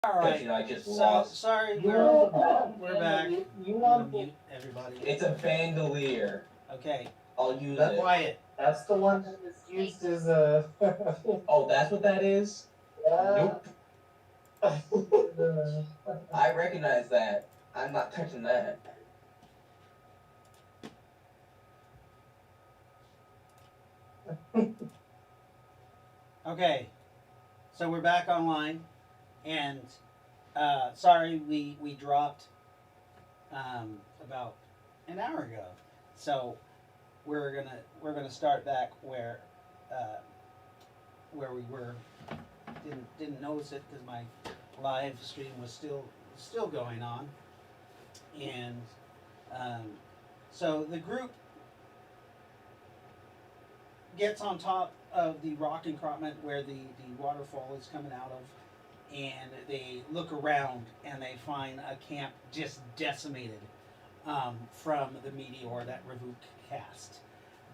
All right. I just So lost. sorry, You want we're back. you I'm gonna want mute everybody. It's a bandolier. Okay. I'll use That's it. Quiet. that's the one that is used as a Oh, that's what that is? yeah. Nope. I recognize that. I'm not touching that. Okay. So we're back online, and sorry we dropped about an hour ago. So we're gonna start back where we were. Didn't notice it because my live stream was still going on, and um, so the group gets on top of the rock encroachment where the waterfall is coming out of, and they look around and they find a camp just decimated from the meteor that Ravuk cast.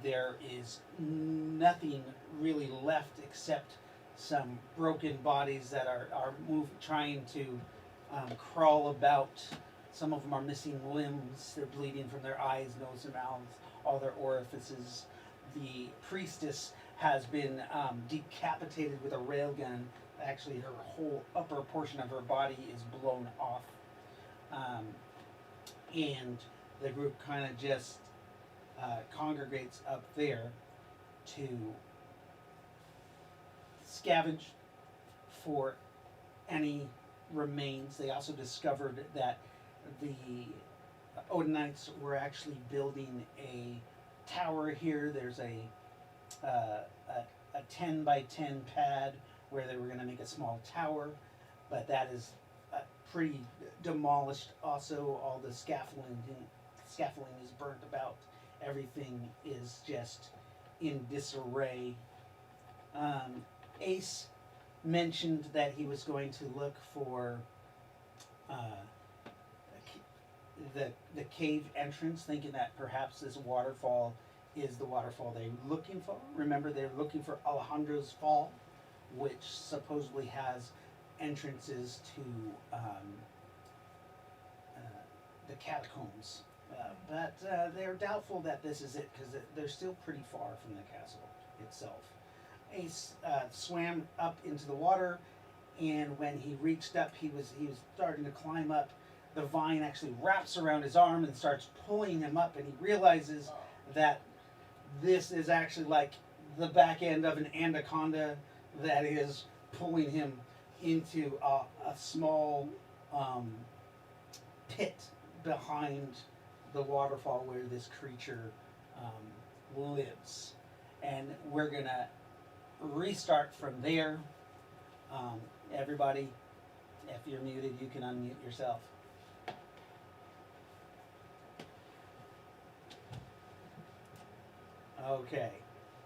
There is nothing really left except some broken bodies that are trying to crawl about. Some of them are missing limbs. They're bleeding from their eyes, nose, and mouths, all their orifices. The priestess has been decapitated with a railgun. Actually, her whole upper portion of her body is blown off. Um, and the group kind of just congregates up there to scavenge for any remains. They also discovered that the Odinites were actually building a tower here. There's a 10 by 10 pad where they were going to make a small tower, but that is pretty demolished. Also, all the scaffolding is burnt about. Everything is just in disarray. Ace mentioned that he was going to look for uh, the cave entrance, thinking that perhaps this waterfall is the waterfall they're looking for. Remember, they're looking for Alejandro's Fall, which supposedly has entrances to the catacombs. But they're doubtful that this is it because they're still pretty far from the castle itself. Ace swam up into the water, and when he reached up, he was starting to climb up. The vine actually wraps around his arm and starts pulling him up, and he realizes that this is actually like the back end of an anaconda that is pulling him into a small pit behind the waterfall where this creature lives. And we're gonna restart from there. Everybody, if you're muted, you can unmute yourself. Okay,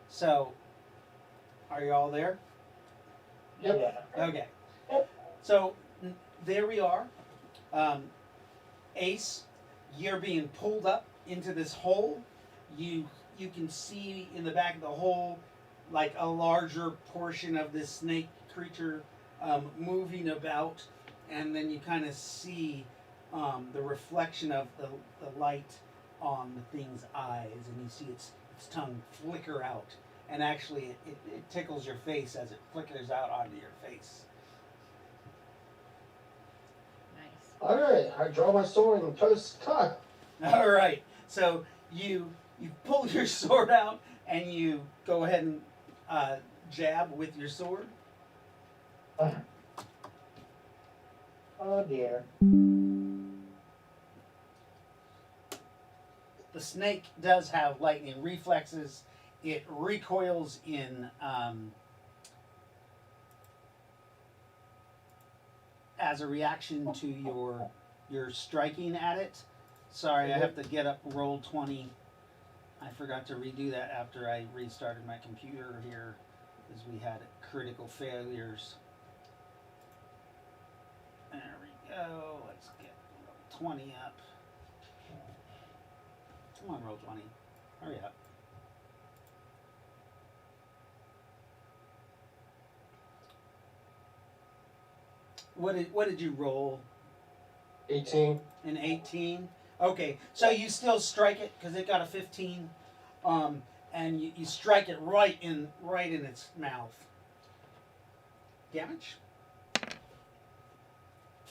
so are you all there? Yep. Okay, so there we are. Ace, you're being pulled up into this hole. You can see in the back of the hole like a larger portion of this snake creature moving about, and then you kind of see the reflection of the light on the thing's eyes, and you see its tongue flicker out, and actually it tickles your face as it flickers out onto your face. Nice. All right, I draw my sword and toast cut. All right, so you pull your sword out and you go ahead and jab with your sword. Oh dear. The snake does have lightning reflexes. It recoils in as a reaction to your striking at it. Sorry, I have to get up roll 20. I forgot to redo that after I restarted my computer here because we had critical failures. There we go. Let's get roll 20 up. Come on, roll 20. Hurry up. What did you roll? 18. An 18. Okay, so you still strike it because it got a 15, and you strike it right in its mouth. Damage,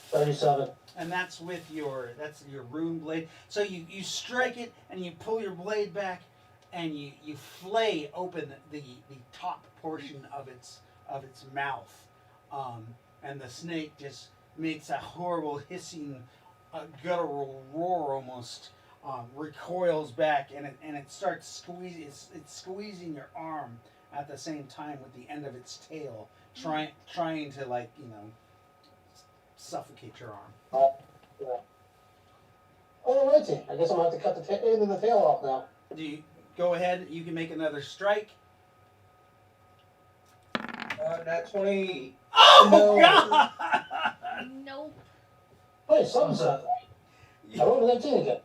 37. and that's your rune blade. So you strike it and you pull your blade back, and you flay open the top portion of its mouth, and the snake just makes a horrible hissing, guttural roar almost. Recoils back, and it starts squeezing. It's squeezing your arm at the same time with the end of its tail, trying to suffocate your arm. Yeah. Alrighty. I guess I'm going to have to cut the end of the tail off now. Do you go ahead? You can make another strike. Not 20. Oh No. God! Nope. Wait, something's up. I rolled an 18 again.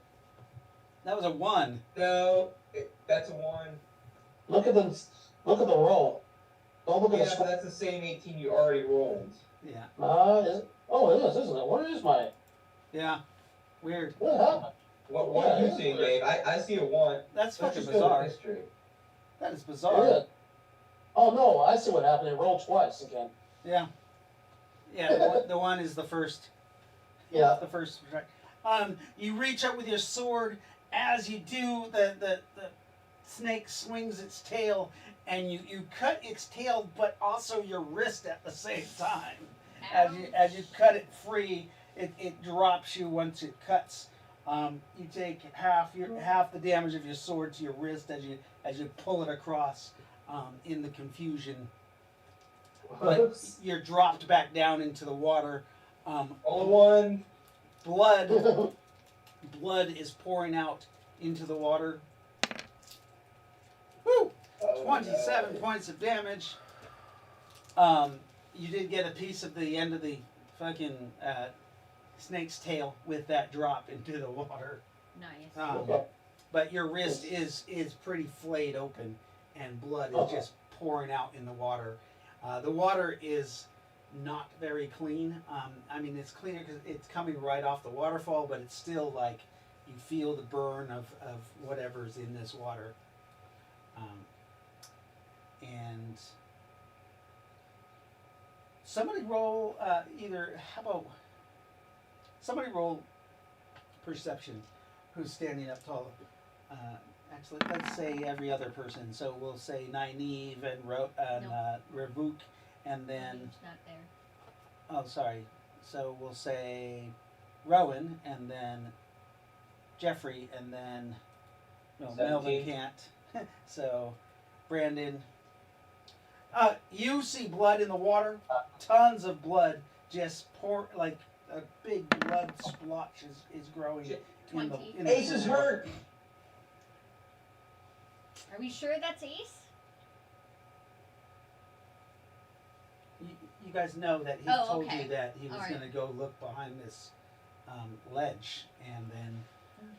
That was a 1. No, that's a 1. Look at the roll. Don't look at Yeah, the but score. that's the same 18 you already rolled. Yeah. Is it? Oh, it is, isn't it? Where is my... Yeah. Weird. What happened? What are you Yeah. seeing, Dave? I see a 1. That's Let's fucking just go with bizarre. history. That is Yeah. bizarre. Oh, no, I see what happened. It rolled twice again. Yeah. Yeah. The one is the first. Yeah. The first strike. You reach up with your sword. As you do, the snake swings its tail, and you cut its tail, but also your wrist at the same time. As you cut it free, it drops you once it cuts. You take half the damage of your sword to your wrist as you pull it across in the confusion. But Oops. you're dropped back down into the water. Only 1. Blood is pouring out into the water. Woo! 27 points of damage. You did get a piece of the end of the fucking snake's tail with that drop into the water. Nice. Okay. But your wrist is pretty flayed open, and blood is just pouring out in the water. The water is not very clean. I mean, it's cleaner because it's coming right off the waterfall, but it's still like you feel the burn of whatever's in this water. And somebody roll somebody roll perception. Who's standing up tall? Actually, let's say every other person. So we'll say Nynaeve and Ravuk, and then It's not there. oh, sorry. So we'll say Rowan, and then Jeffrey, and then no, Melvin 17. can't. So Brandon, you see blood in the water. Tons of blood just pour, like a big blood splotch is growing. In the, 20. in the Ace is pool. hurt. Are we sure that's Ace? You guys know that he Oh, told okay. you that he was All right. going to go look behind this ledge, and then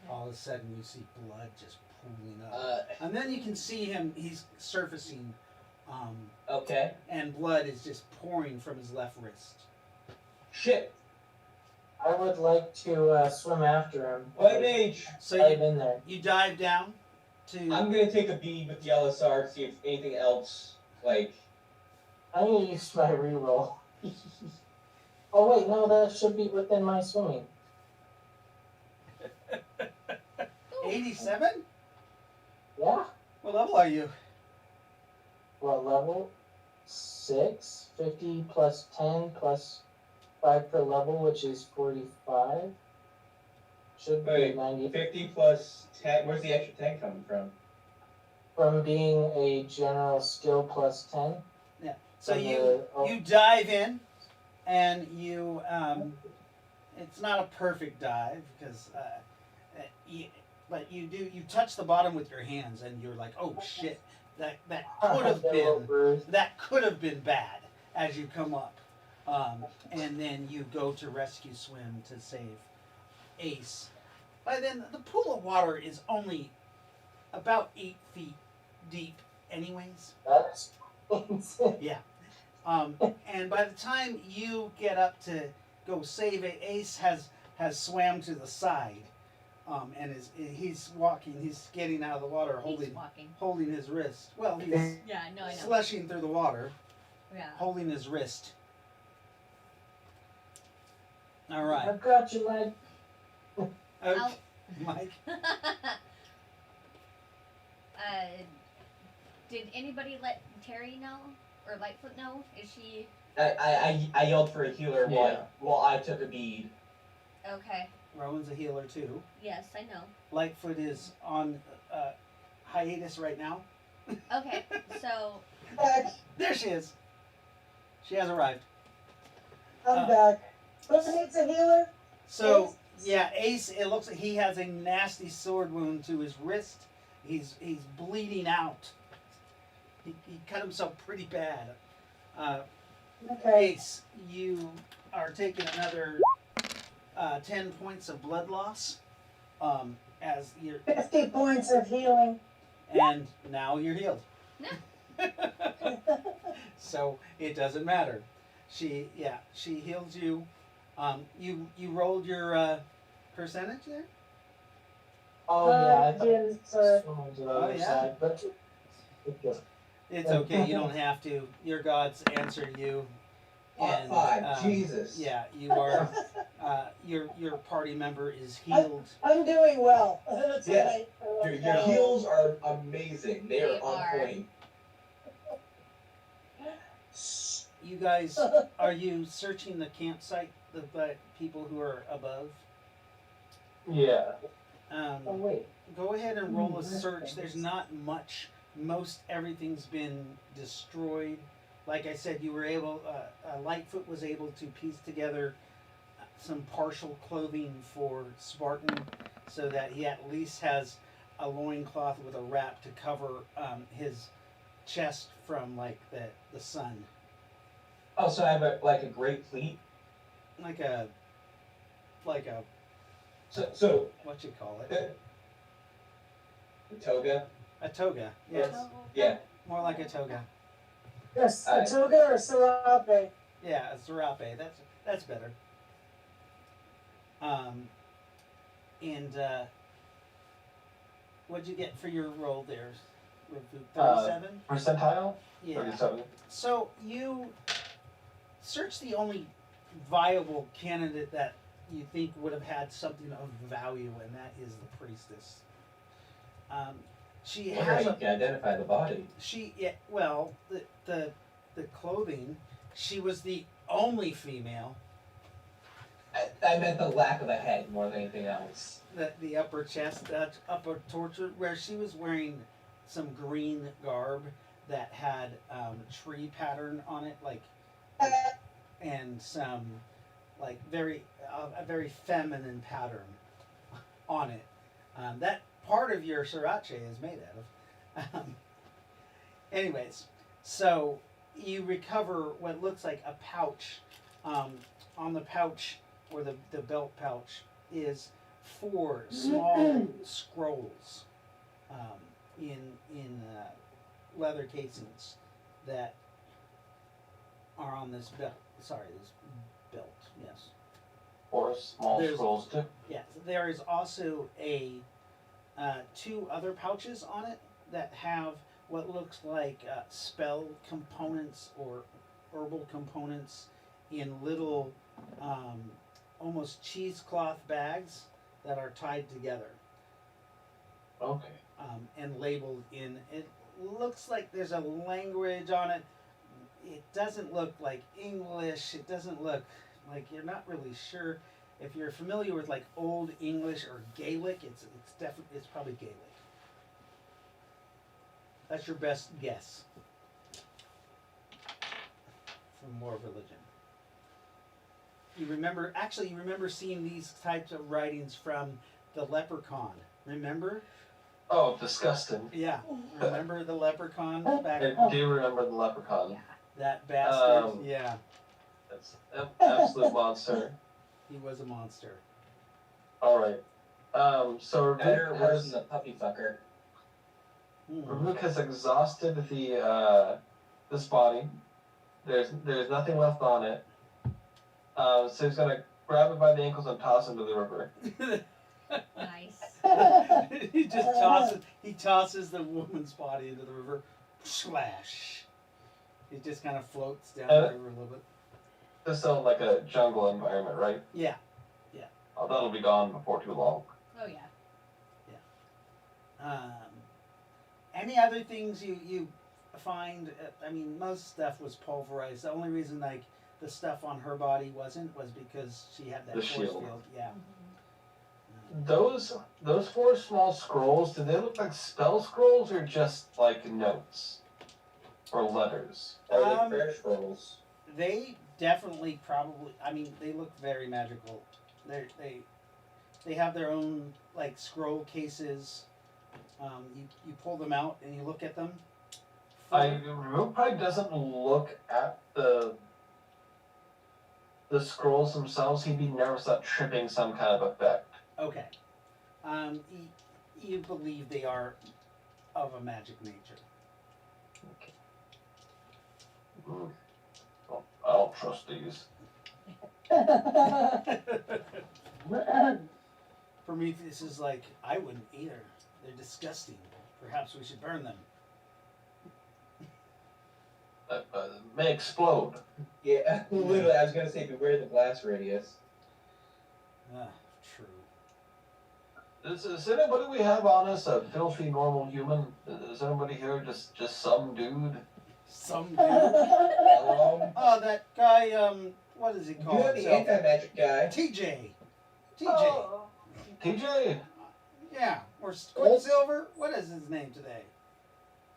all of a sudden you see blood just pooling up. And then you can see him, he's surfacing, Okay. and blood is just pouring from his left wrist. Shit. I would like to swim after him. White mage. So Dive in there. you dive down to. I'm gonna take a bead with the LSR to see if anything else, like. I'm gonna use my reroll. Oh wait, no, that should be within my swimming. 87? Yeah? What level are you? What level? 6, 50 plus 10 plus 5 per level, which is 45. Should be Wait, 90. 50 plus 10. Where's the extra 10 coming from? From being a general skill plus 10. So from you dive in, and you it's not a perfect dive because but you touch the bottom with your hands, and you're like, oh shit, that could have been bad as you come up, and then you go to rescue swim to save Ace. By then the pool of water is only about 8 feet deep anyways. That's Yeah. And by the time you get up to go save it, Ace has swam to the side, and he's walking. He's getting out of the water, He's walking. holding his wrist. Well, he's Yeah, no, I know. slushing through the water, Yeah. holding his wrist. All right, I've got you, Mike. okay, I'll- Mike. Did anybody let Terry know or Lightfoot know? Is she I yelled for a healer Yeah. while I took a bead. okay? Rowan's a healer too. Yes, I know. Lightfoot is on hiatus right now. Okay, so There she is. She has arrived. I'm back. Who needs a healer? So Ace? yeah, Ace. It looks like he has a nasty sword wound to his wrist. He's bleeding out. He cut himself pretty bad. Okay. Ace, you are taking another 10 points of blood loss. As you're 50 points of healing. and now you're healed. So it doesn't matter. She heals you. You rolled your percentage there. Oh yeah, I Jim, sorry. swimming to the other yeah. side, but it just It's okay. You don't have to. Your gods answer you. Hot five, Jesus. Yeah, you are. Your party member is healed. I'm doing well. That's Yeah. right. Your heals are amazing. They They are on are. point. You guys, are you searching the campsite? The people who are above. yeah. Oh, wait. Go ahead and roll a that's search. There's nice. not much. Most everything's been destroyed. Like I said, you were able. Lightfoot was able to piece together some partial clothing for Spartan, so that he at least has a loincloth with a wrap to cover his chest from like the sun, Oh, so I have a great pleat. like a So what you call it, the toga. a toga. Yes, Yeah. more like a toga. Yes, Aye. a toga or serape? Yeah, a serape. That's better. And what'd you get for your roll there? 37? Percentile? Yeah. 37. So you search the only viable candidate that you think would have had something of value, and that is the priestess. She Wonder has how a you can identify the body. the clothing. She was the only female. I meant the lack of a head more than anything else. The upper chest, that upper torso, where she was wearing some green garb that had tree pattern on it, and some like a very feminine pattern on it. That part of your sriracha is made out of. Anyways, so you recover what looks like a pouch. On the pouch, or the belt pouch, is 4 small scrolls in leather casings that are on this belt. Sorry, this belt. Yes. Or small There's- scrolls too. Yes. There is also 2 other pouches on it that have what looks like spell components or herbal components in little almost cheesecloth bags that are tied together Okay. and labeled in. It looks like there's a language on it. It doesn't look like English. It doesn't look like, you're not really sure. If you're familiar with like Old English or Gaelic, it's probably Gaelic. That's your best guess from War of Religion. You remember seeing these types of writings from the Leprechaun. Remember? Oh, disgusting. Yeah. Remember the Leprechaun back? I do remember the leprechaun. That bastard. Um, Yeah. That's an absolute monster. He was a monster. Alright. So Better or Ravik worse than has, the puppy fucker. Hmm. Ravik has exhausted the this body. There's nothing left on it. So he's gonna grab it by the ankles and toss him to the river. Nice. He tosses the woman's body into the river. Splash. It just kind of floats down the river a little bit. This sounds like a jungle environment, right? Yeah. Oh, that'll be gone before too long. Oh yeah. Any other things you find? I mean, most stuff was pulverized. The only reason like the stuff on her body wasn't was because she had that The force shield. field. Yeah. Those 4 small scrolls, do they look like spell scrolls or just like notes or letters? Are Um, they prayer scrolls? They definitely probably. I mean, they look very magical. They have their own like scroll cases. You pull them out and you look at them. Root probably doesn't look at the scrolls themselves. He'd be nervous about tripping some kind of effect. Okay. You believe they are of a magic nature. Well, I don't trust these. Prometheus is like, I wouldn't either. They're disgusting. Perhaps we should burn them. May explode. Yeah, literally, I was gonna say beware the blast radius. True. Is anybody we have on us a filthy normal human? Is anybody here just some dude? Some dude. Um, Oh, that guy, what does he call You're the himself? anti-magic guy. TJ. Oh. TJ? Yeah. Or Quicksilver? What is his name today?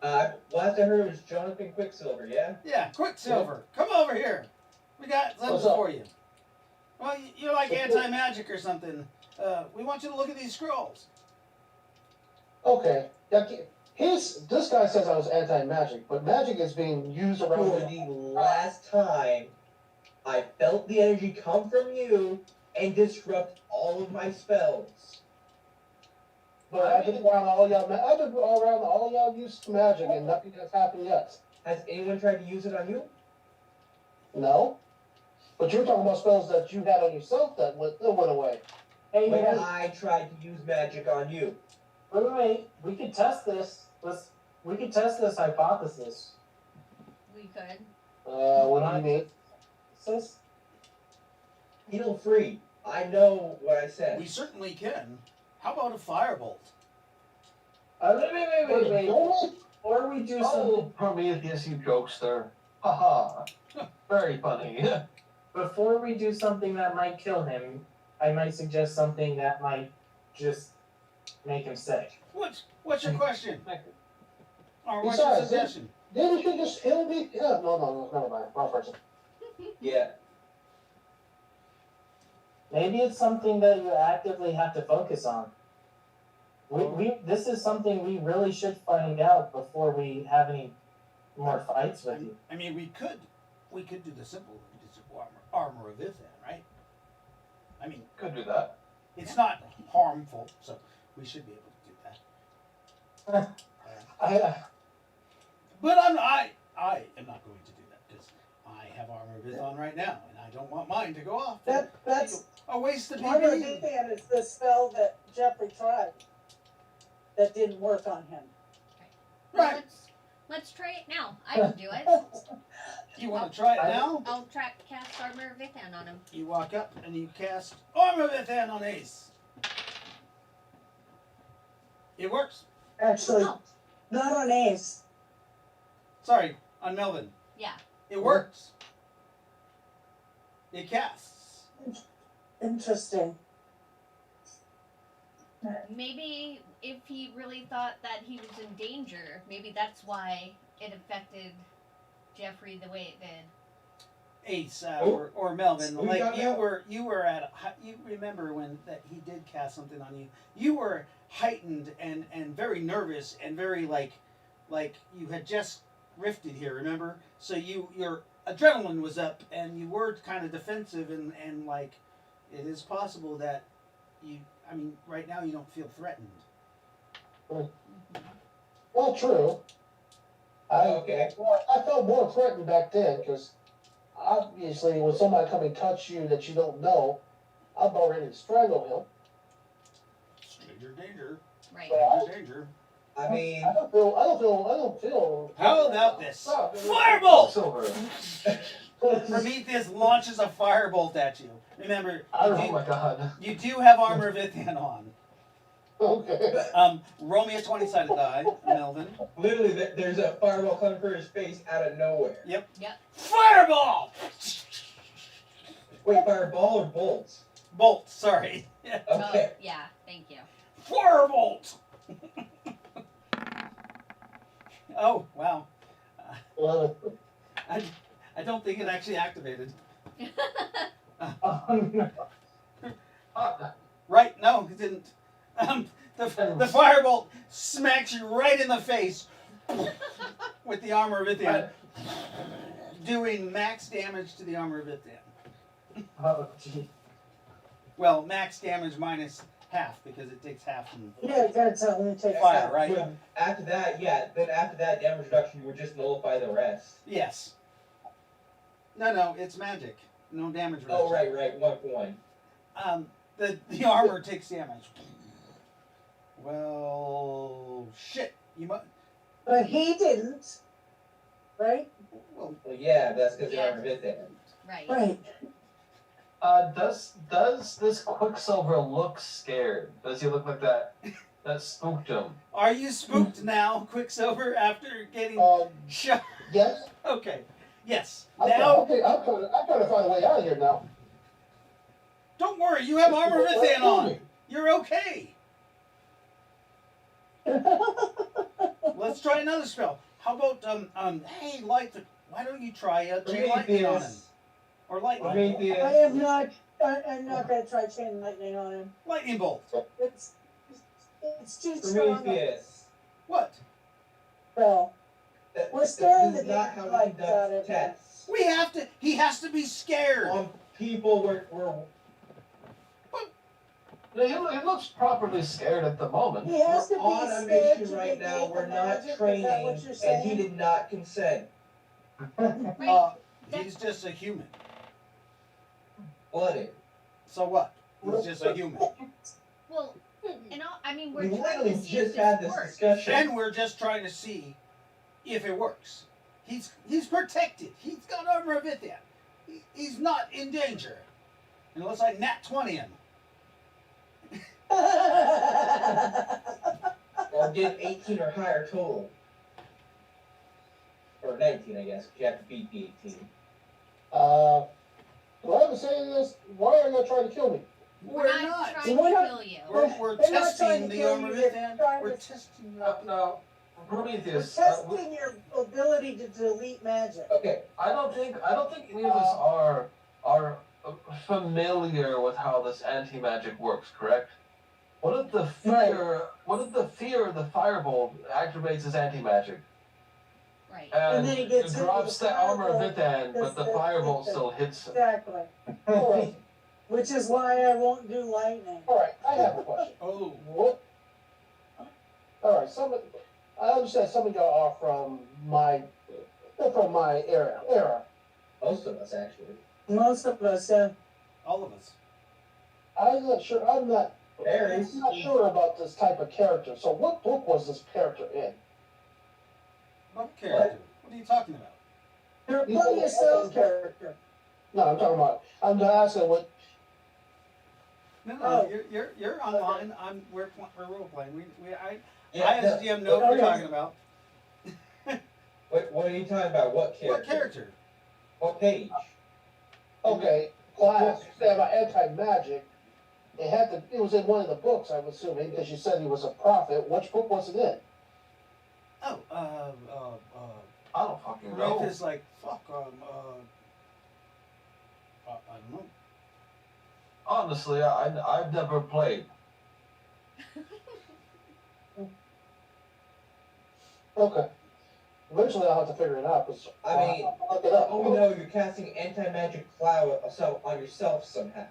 Last I heard was Jonathan Quicksilver, yeah? Yeah, Quicksilver. Come over here. We got something What's up? for you. Well, you're like anti-magic or something. We want you to look at these scrolls. Okay. This guy says I was anti-magic, but magic is being used For around. the last time, I felt the energy come from you and disrupt all of my spells. But I've been around all y'all used magic, and nothing has happened yet. Has anyone tried to use it on you? No. But you're talking about spells that you had on yourself that went away. Hey, When man. I tried to use magic on you. Wait. We could test this. We could test this hypothesis. We could. What do you mean? Sis? Feel free. I know what I said. We certainly can. How about a firebolt? Wait. Or we do Oh, something. Prometheus, you jokester. Haha. Very funny. Before we do something that might kill him, I might suggest something that might just make him sick. What's your question? Or what's your Besides, suggestion? Didn't you just kill me? Yeah, no, never mind. Wrong person. Yeah. Maybe it's something that you actively have to focus on. This is something we really should find out before we have any more fights with you. I mean, we could do the simple armor of Ithan, right? I mean, Could do that. it's not harmful, so we should be able to do that. But I am not going to do that because I have armor of Ithan right now, and I don't want mine to go off. That's A waste of Armor of PP. Ithan is the spell that Jeffrey tried that didn't work on him. Right. Well, let's try it now. I can do it. You want to try it now? I'll cast Armor of Ithan on him. You walk up and you cast armor of Ithan on Ace. It works. Actually, Oh, not on Ace. Sorry, on Melvin. yeah. It works. It casts. Interesting. Maybe if he really thought that he was in danger, maybe that's why it affected Jeffrey the way it did. Ace or Melvin, Who you like talking about? you were at you remember when that he did cast something on you. You were heightened and very nervous and very like you had just rifted here. Remember, so your adrenaline was up and you were kind of defensive and like it is possible that you. I mean, right now you don't feel threatened. Well, true. Okay. I felt more threatened back then because obviously, when somebody come and touch you that you don't know, I'm about ready to strangle him. Stranger danger. Right. Stranger danger. I mean, I don't feel. How about this? Oh, Firebolt! Silver. Prometheus launches a firebolt at you. Remember, Oh my god. you do have Armor of Ithian on. Okay. Roll me a 20-sided die, Melvin. literally, there's a fireball coming for his face out of nowhere. Yep. Yep. Fireball! Wait, fireball or bolts? Bolt, sorry. Okay. Oh, yeah, thank you. Firebolt! Oh, wow. Well, I don't think it actually activated. Right? No, it didn't. The firebolt smacks you right in the face with the Armor of Ithian, doing max damage to the Armor of Ithian. oh, gee. Well, max damage minus half, because it takes half from Yeah, that's how we take fire, right? But after that, yeah, then after that damage reduction, you would just nullify the rest. Yes. No, it's magic. No damage reduction. Oh, right, 1 point. The armor takes damage. Well, shit. You must. But he didn't, right? Well, Well, yeah, that's because Yeah. the armor hit there. Right. Right. Does this Quicksilver look scared? Does he look like that? That spooked him. are you spooked now, Quicksilver, after getting shot? Yes. Okay. Yes. I'm Now, trying to find a way out of here now. don't worry. You have Armor of Ithian on. You're okay. Let's try another spell. How about hey, light. Why don't you try chain lightning on him? Or lightning. I am not. I'm not gonna try chain lightning on him. Lightning bolt. It's too strong. Prometheus. What? Well, That- we're scaring this the is not how life he out conducts of him. tests. We have to. He has to be scared. On people, we're No, he looks properly scared at the moment. He has to be on a scared mission to right negate now. the We're not magic. Is that training, what you're and saying? he did not consent. Right. He's just a human. Blooded. So what? He's just a human. Well, and all, I mean, we're We trying literally to see just if had this this works. discussion. And we're just trying to see if it works. He's protected. He's got Armor of Ithian. He's not in danger. Unless I nat 20 him. Or get 18 or higher total. Or 19, I guess. 'Cause you have to beat the 18. Do I have to say this? Why are you not trying to kill me? We're not trying We're to not- kill you. We're They're not trying testing to the kill Armor of you, they're Ithian. trying We're to- testing No, We're Prometheus. testing your ability to delete magic. Okay, I don't think any of us are familiar with how this anti-magic works. Correct? What if the fear? What if the fear of the firebolt activates his anti-magic? Right. And then he gets it hit drops with the the armor of firebolt, Ithan, but the that's- firebolt that's- still hits him. Exactly. Alright, Which is why I won't do lightning. alright, I have a question. Oh, What? Alright, I understand some of y'all are from my era. most of us actually. Most of us, all of us. I'm not sure Aries. I'm not sure about this type of character. So what book was this character in? What character? What are you talking about? you're playing yourself character. No, I'm asking what. No, Oh. you're online. We're role playing. I Yeah, as no, a GM know what you're Okay. talking about. what are you talking about? What character? What character? What page? Okay, class, you said about anti-magic. It was in one of the books, I'm assuming, because you said he was a prophet. Which book was it in? Oh, I don't fucking know. Rafe is like fuck. I don't know. Honestly, I've never played. Okay. Eventually I'll have to figure it out, because I mean, I'll look it up. Oh no, you're casting anti-magic cloud on yourself somehow.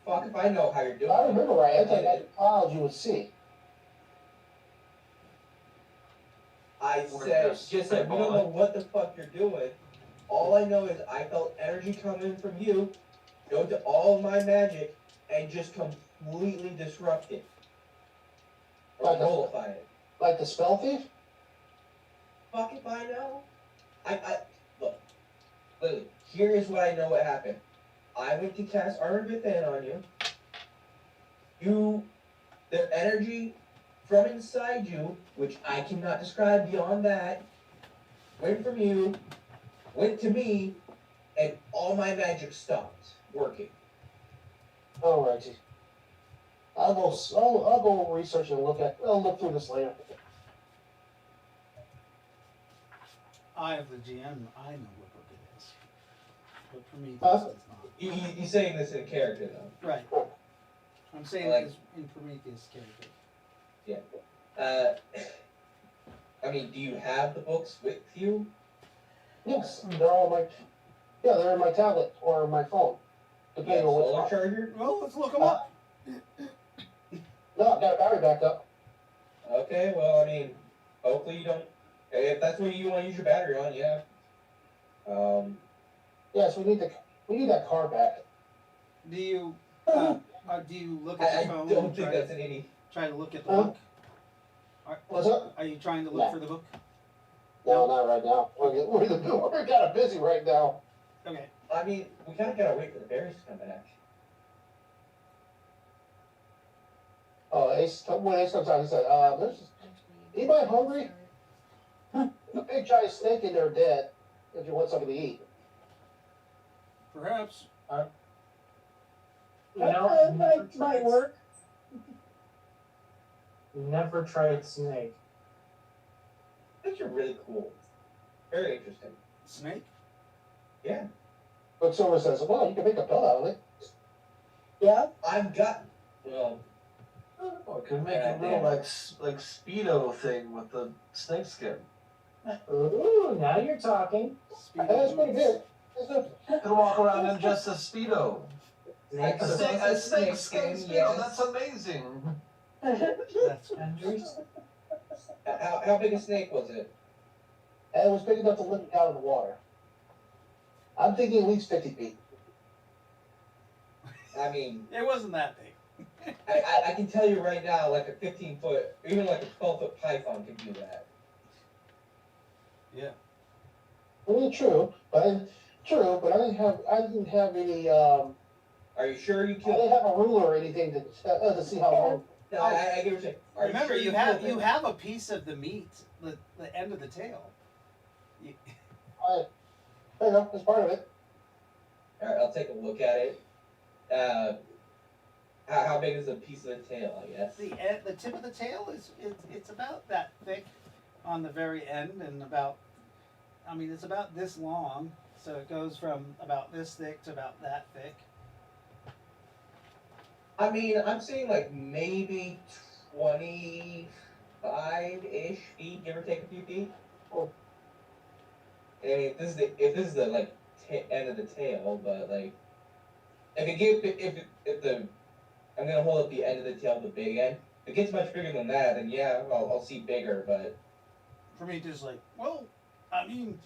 Fuck if I know how you're doing I it. remember right, anti-magic clouds you would see. I said, just said, we don't know what the fuck you're doing. All I know is I felt energy coming from you, go to all of my magic, and just completely disrupt it. Or Like a- nullify it. Like the spell thief? Fuck if I know. Look, Lily, here is what I know what happened. I went to cast Armor Within on you. The energy from inside you, which I cannot describe beyond that, went from you, went to me, and all my magic stopped working. Alrighty. I'll go research and I'll look through this later. I of the GM, I know what book it is. But for me, Huh? this is not. You saying this in character though? Right. I'm saying Like- this in Prometheus character. I mean, do you have the books with you? Yes, they're in my tablet or my phone. Yeah, Depending on solar which. charger? Well, let's look them up. No, I've got a battery backed up. Okay, well, I mean, hopefully you don't. If that's what you want to use your battery on, yeah. Yes, we need that car back. Do you look I at your phone? don't and think try, that's an any. try to look at the Huh? book? What's up? Are you trying to look No. for the book? No, not right now. We're kind of busy right now. Okay. I mean, we kind of gotta wait for the berries to come back. When Ace comes out, he said, anybody hungry? A big giant snake in there dead, if you want something to eat. Perhaps. That might work. Never tried snake. These are really cool. Very interesting. Snake? Yeah. But Silver says, well, you can make a pill out of it. Yeah, Well, Oh, it could make a little like Speedo thing with the snake skin. Ooh, now you're talking. Speed That's pretty boots. good. You can walk around in just a Speedo. Snake That's A snake skin, skin Speedo, yes. that's amazing. That's how big a snake was it? And it was big enough to live out in the water. I'm thinking at least 50 feet. I mean, It wasn't that big. I can tell you right now, like a 15-foot, even like a 12-foot python could do that. Yeah. Well, true, but I didn't have any. Are you sure you I didn't killed? have a ruler or anything to see how long. No, I get what you're saying. Are Remember, sure you killed it? have a piece of the meat, the end of the tail. There you go. That's part of it. All right, I'll take a look at it. How big is a piece of the tail? I guess. The tip of the tail it's about that thick on the very end, and it's about this long, so it goes from about this thick to about that thick. I mean, I'm saying like maybe 25-ish feet, give or take a few feet. Oh. I mean, if this is the like end of the tail, but like if the I'm gonna hold up the end of the tail, the big end. If it gets much bigger than that, then yeah, I'll see bigger. But For me, just like, well, I mean,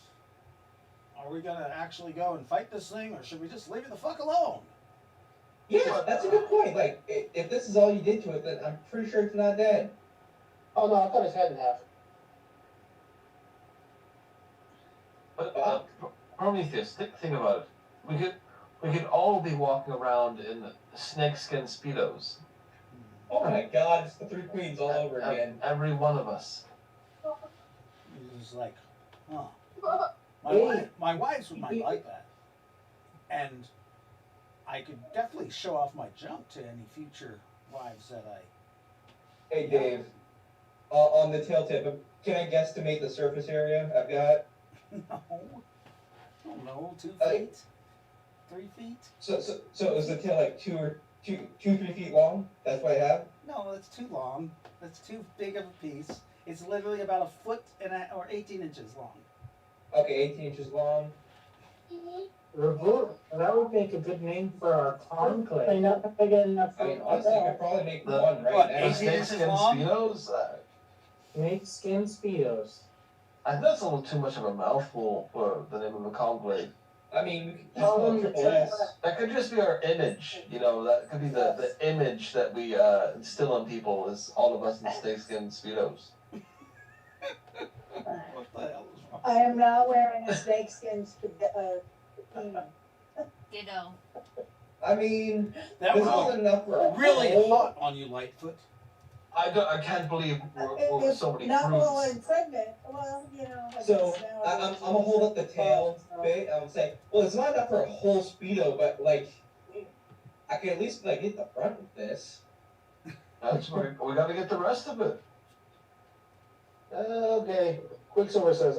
are we gonna actually go and fight this thing, or should we just leave it the fuck alone? yeah, that's a good point. Like if this is all you did to it, then I'm pretty sure it's not dead. Oh no, I cut his head in half. But Prometheus, think about it. We could all be walking around in snakeskin Speedos. Oh my God, it's the Three Queens all over again. Every one of us. It's just like, huh. Hey. My wives might like that, and I could definitely show off my junk to any future wives that I. Hey Dave, on the tail tip, can I guesstimate the surface area I've got? No, I don't know, 2 Hey. feet, 3 feet. So is the tail like 3 feet long? That's what I have. No, that's too long. That's too big of a piece. It's literally about a foot or 18 inches long. Okay, 18 inches long. Revolt. That would make a good name for our Probably conclave. not big enough I for mean, honestly, I could probably make one right what, now. 18 inches Snakeskin long? Speedos? Snake skin speedos. I think that's a little too much of a mouthful for the name of a conclave. I mean, we could just call it Triple S. That could just be our image, you know, that could be the image that we instill on people is all of us in snakeskin Speedos. What the hell is wrong? I am not wearing a snakeskin bikini. Ditto. I mean, That this was is enough for a really whole- hot on you, Lightfoot. I can't believe we're with so many Not while fruits. I'm pregnant, well, you know. I So guess now I'm gonna hold up the tail bit. I'm saying, well, it's not enough for a whole speedo, but like, I can at least like hit the front with this. That's where we gotta get the rest of it. Okay, Quicksilver says,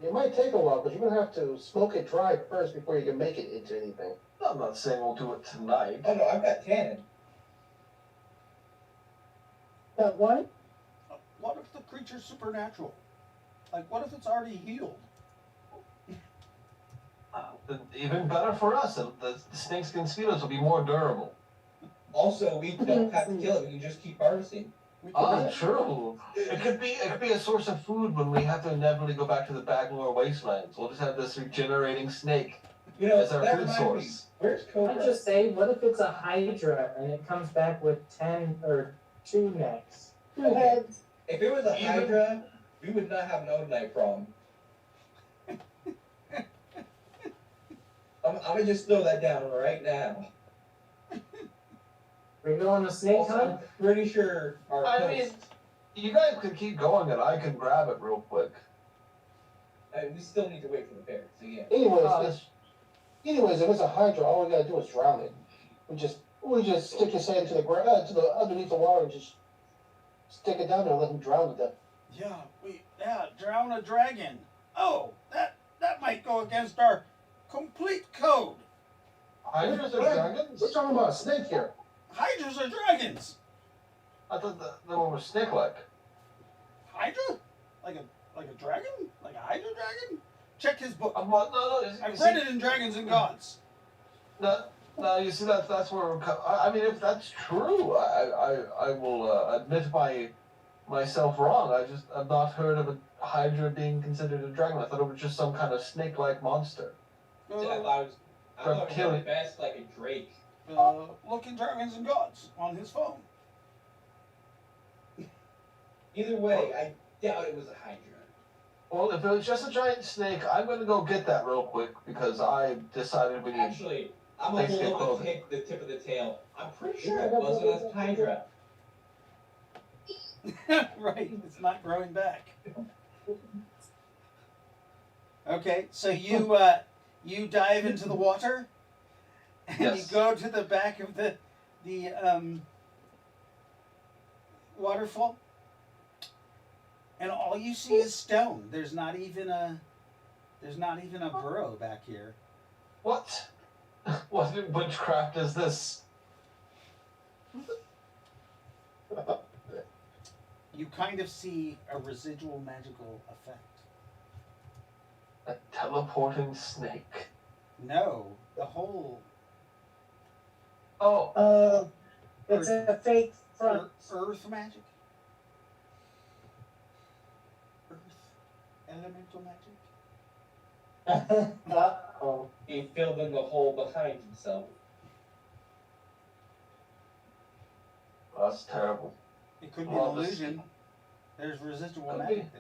it might take a while, but you're gonna have to smoke it dry first before you can make it into anything. I'm not saying we'll do it tonight. Oh no, I've got tannin. That one? What if the creature's supernatural? Like, what if it's already healed? Even better for us. The snakeskin Speedos will be more durable. Also, we don't have to kill it. We can just keep harvesting. We Ah, could- true. It could be a source of food when we have to inevitably go back to the Bangalore wastelands. We'll just have this regenerating snake You know, as our that food reminds me. source. Where's I Cobra? just say, what if it's a Hydra and it comes back with 10 or 2 necks? Two heads. If it was a Even- Hydra, we would not have an Odinite problem. I'm gonna just throw that down right now. We're going to snake Also, hunt? I'm pretty sure our I host, mean, you guys could keep going and I can grab it real quick. we still need to wait for the bear. So yeah. Anyways, if it's a Hydra, all we gotta do is drown it. We just stick his hand to the ground, underneath the water, and just stick it down there and let him drown to death. Yeah, drown a dragon. Oh, that might go against our complete code. Hydras are We're dragons? talking about a snake here. Hydras are dragons. I thought the one was snake-like. Hydra? Like a dragon? Like a Hydra dragon? Check his book. No. I've read it in Dragons and Gods. No, you see, that's where I mean, if that's true, I will admit myself wrong. I've not heard of a Hydra being considered a dragon. I thought it was just some kind of snake-like monster. I thought it was killing- at best like a drake. Look in Dragons and Gods on his phone. Either way, I doubt it was a Hydra. Well, if it was just a giant snake, I'm gonna go get that real quick because I decided we need. Actually, I'm gonna Thanks, hold up Kate. the tip of the tail. I'm pretty sure it wasn't a Hydra. Right, it's not growing back. Okay, so you dive into the water, and Yes. you go to the back of the waterfall, and all you see is stone. There's not even a burrow back here. What? What witchcraft is this? You kind of see a residual magical effect. A teleporting snake. No, the whole Oh, It's a fake front. earth magic. Earth elemental magic. Uh-oh. He filled in the hole behind himself. that's terrible. It could be Well, an this- illusion. There's residual Could magic be.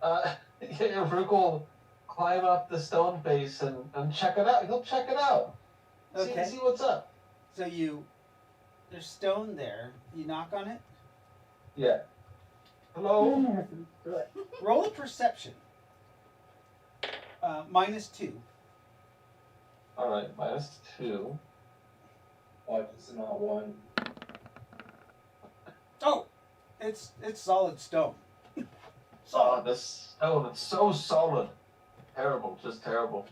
there. Yeah, Rook will climb up the stone face and check it out. He'll check it out. Okay. See what's up. So there's stone there. You knock on it. Yeah. Hello? Roll a perception. -2. Alright, -2. Why is it not one? Oh, it's solid stone. Oh, Solid. this stone, it's so solid. Terrible, just terrible.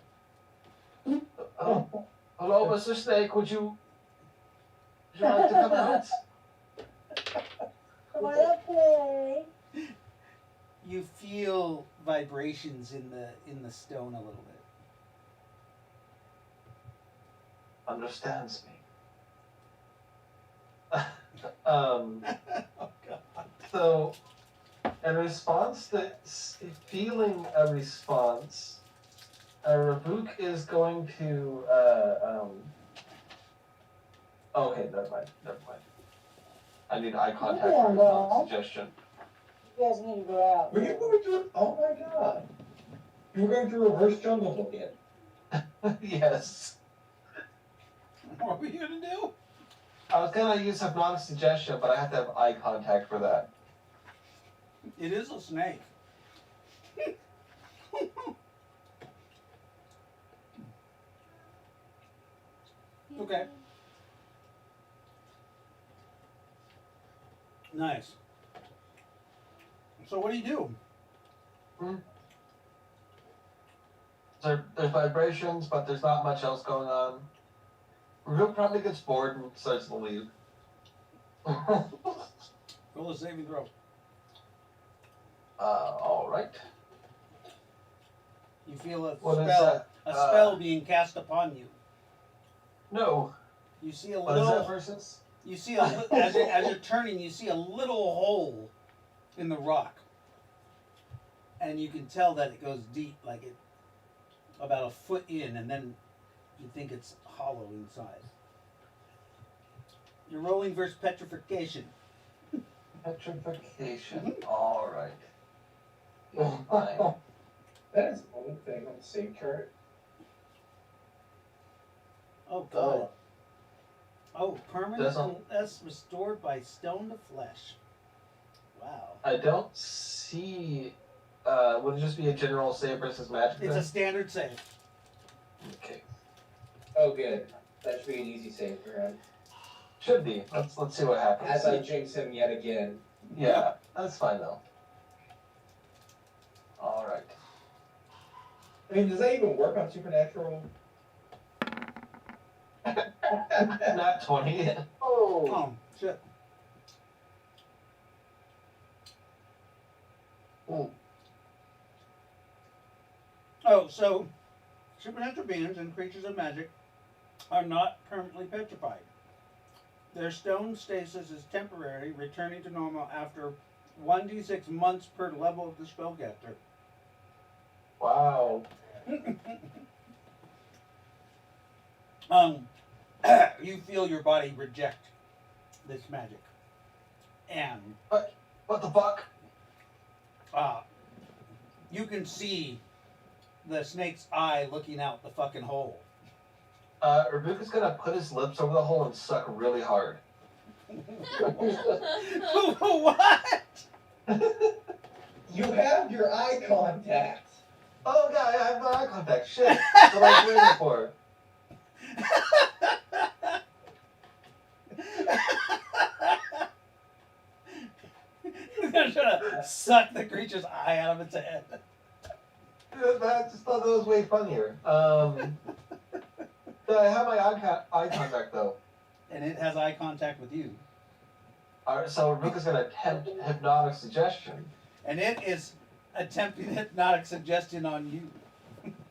Hello, Mr. Snake, would you like to come out? Come on up, play. You feel vibrations in the stone a little bit. Understands me. Oh God. So, In response to feeling a response, Rabuk is going to okay, never mind. I need eye contact Yeah, for well. suggestion. You guys need to go out. Were you going to? Oh my god! You were going to reverse jungle book it. Yes. What were you gonna do? I was gonna use hypnotic suggestion, but I have to have eye contact for that. It is a snake. Okay. Nice. So what do you do? There's vibrations, but there's not much else going on. Rabuk probably gets bored and starts to leave. Roll a saving throw. All right. You feel a What is spell, that? a spell being cast upon you. No. You see a What is that little. versus? You see a as you're turning, you see a little hole in the rock, and you can tell that it goes deep, like it about a foot in, and then you think it's hollow inside. You're rolling versus petrification. Petrification. All right. Fine. That is the only thing on the same chart. Oh god. Oh, permanent Doesn't- that's restored by stone to flesh. Wow. I don't see. Would it just be a general save versus magic? It's then? a standard save. Okay. Oh, good. That should be an easy save for him. Should be. Let's see what happens. As I jinx him yet again. Yeah, that's fine though. All right. I mean, does that even work on Supernatural? Not 20. Oh, Oh shit. Oh, so supernatural beings and creatures of magic are not permanently petrified. Their stone stasis is temporary, returning to normal after 1d6 months per level of the spellcaster. Wow. You feel your body reject this magic. And What the fuck? you can see the snake's eye looking out the fucking hole. Rabuka's gonna put his lips over the hole and suck really hard. What? You have your eye contact. Oh yeah, I have no eye contact. Shit. That's what I was waiting for. They're trying to suck the creature's eye out of its head. I just thought that was way funnier. I have my eye contact though. And it has eye contact with you. Alright, so Rabuka's gonna attempt hypnotic suggestion. And it is attempting hypnotic suggestion on you.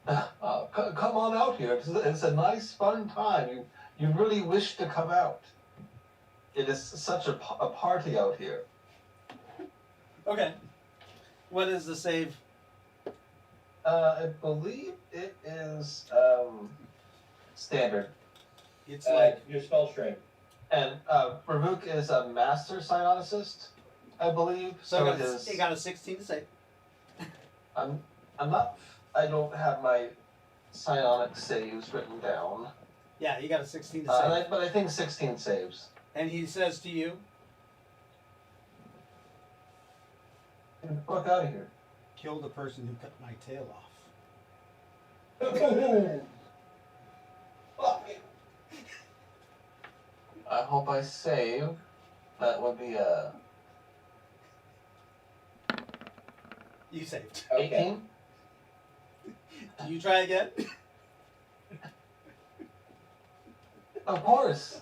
Come on out here. It's a nice, fun time. You really wish to come out. It is such a party out here. Okay. What is the save? I believe it is standard. It's like Your spell strength. And Rabuk is a master psionicist, I believe. so it is. it got a 16 to save. I'm not. I don't have my psionic saves written down. Yeah, you got a 16 to save. But I think 16 saves. And he says to you, Get the fuck out of here. kill the person who cut my tail off. Fuck. I hope I save. That would be You saved. 18. Do you try again? Of course.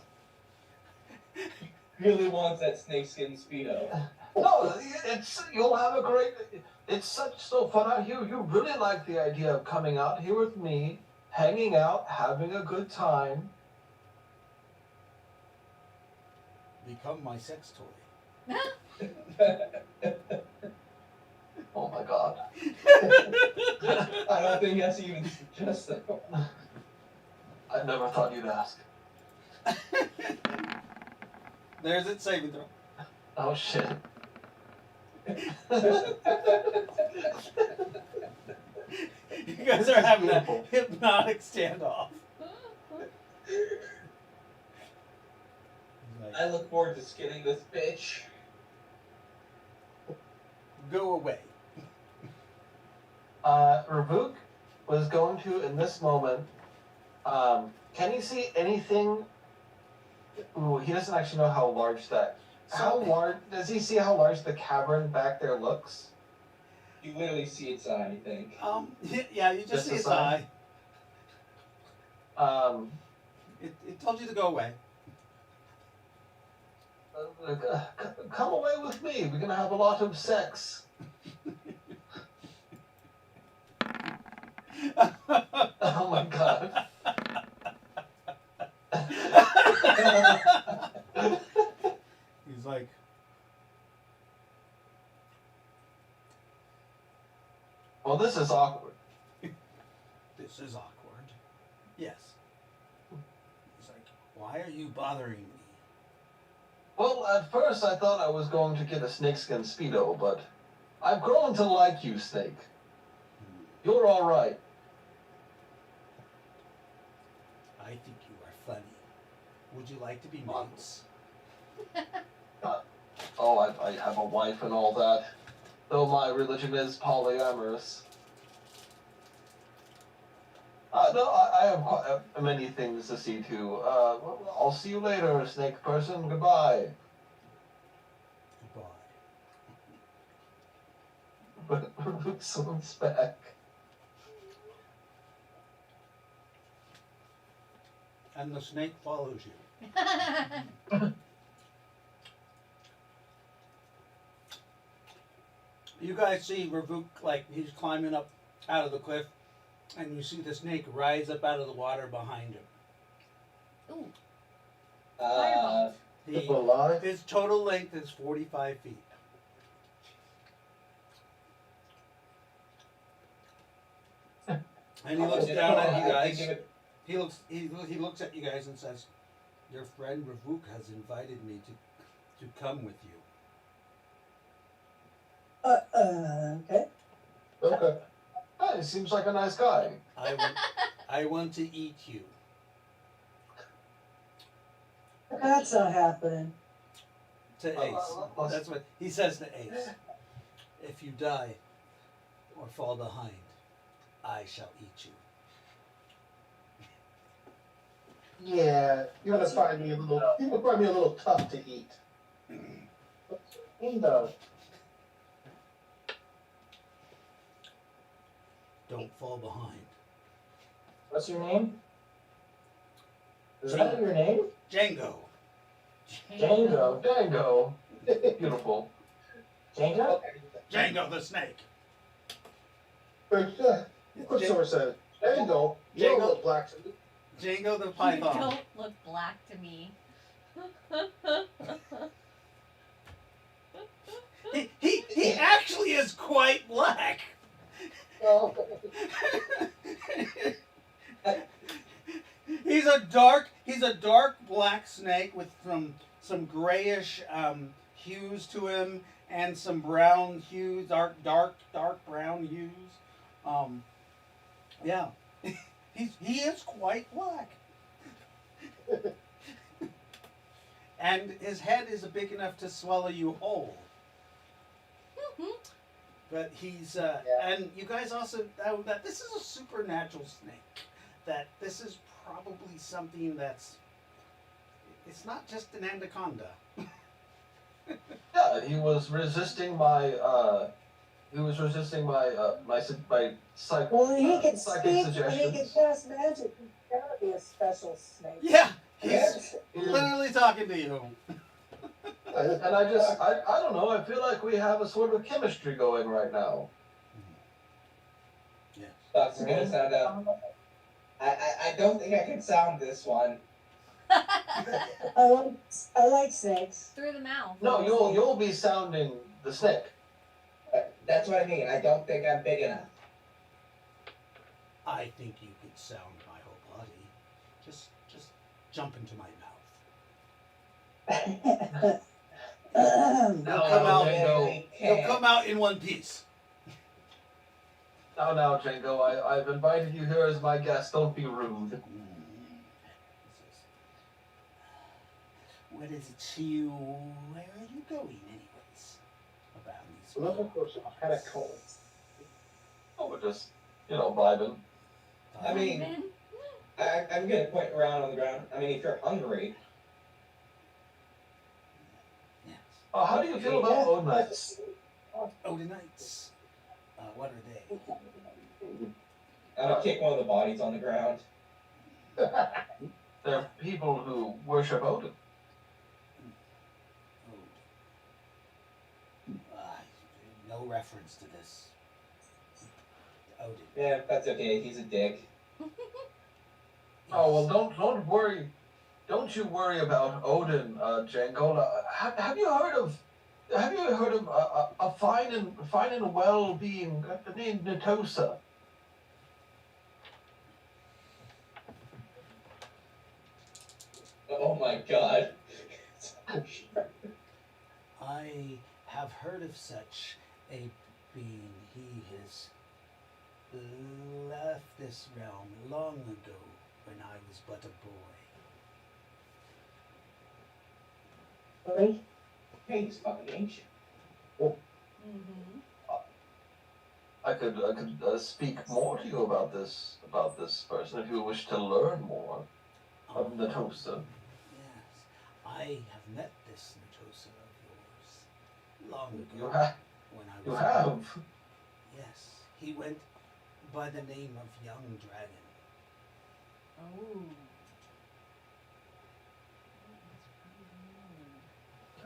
Really wants that snakeskin speedo. No, you'll have a great. It's so fun out here. You really like the idea of coming out here with me, hanging out, having a good time. Become my sex toy. Oh my god. I don't think that's even suggested. I never thought you'd ask. There's its saving throw. Oh shit. You guys are having a Beautiful. hypnotic standoff. I look forward to skinning this bitch. Go away. Ravuk was going to, in this moment, can he see anything? Ooh, he doesn't actually know how large that. How large does he see how large the cavern back there looks? You literally see its eye, I think. Yeah, you just Just see the its sign? eye. It told you to go away. Come away with me. We're gonna have a lot of sex. Oh my god. He's like, Well, this is awkward. this is awkward. Yes. He's like, why are you bothering me? Well, at first I thought I was going to get a snakeskin speedo, but I've grown to like you, Snake. You're all right. I think you are funny. Would you like to be mates? Oh, I have a wife and all that. Though my religion is polyamorous. No, I have quite, many things to see to. Well, I'll see you later, snake person. Goodbye. Goodbye. But swims back. And the snake follows you. You guys see Ravuk, like, he's climbing up out of the cliff, and you see the snake rise up out of the water behind him. Ooh, He, alive? his total length is 45 feet. And he looks down at you guys. He looks at you guys and says, "Your friend Ravuk has invited me to come with you." Okay. Okay. Hey, seems like a nice guy. I want to eat you. That's not happening. To Ace. That's what he says to Ace. If you die or fall behind, I shall eat you. Yeah, you're gonna find me a little tough to eat. No. Don't fall behind. What's your name? Is that your name? Django. Django. Dango. Beautiful. Django? Django the snake. But, Quicksilver said, there you go. You don't look black to me. Django the you python. don't look black to me. He actually is quite black. Oh. He's a dark black snake with some grayish hues to him and some brown hues, dark brown hues. Yeah, he is quite black. And his head is big enough to swallow you whole. But he's and you guys also know that this is a supernatural snake. That this is probably something it's not just an anaconda. Yeah, he was resisting my my psych. Well, he can psychic speak and he suggestions. can cast magic. He's gotta be a special snake. Yeah, he's Yes. literally talking to you. And I don't know, I feel like we have a sort of chemistry going right now. Yeah. That's gonna sound out. I don't think I can sound this one. I like snakes. Through the mouth. No, you'll be sounding the snake. That's what I mean. I don't think I'm big enough. I think you could sound my whole body. Just jump into my mouth. Now, come out- Django. You'll come out in one piece. Now, Django, I've invited you here as my guest. Don't be rude. What is it to you? Where are you going, anyways? About these. We're looking for some catacombs. Oh, we're just, vibing. I mean, I'm gonna point around on the ground. I mean, if you're hungry, Yes. Oh, how do you feel about Odinites? Odinites. What are they? I'm gonna kick one of the bodies on the ground. They're people who worship Odin. No reference to this. Odin. Yeah, that's okay. He's a dick. Oh well, don't worry. Don't you worry about Odin, Django. Have you heard of a fine and well being named Natosa? Oh my god. I have heard of such a being. He has left this realm long ago when I was but a boy. Sorry? Hey, he's fucking ancient. Mm-hmm. I could speak more to you about this person if you wish to learn more of Natosa. Yes, I have met this Natosa of yours long ago. You have. When I You was have. Yes, he went by the name of Young Dragon. Oh.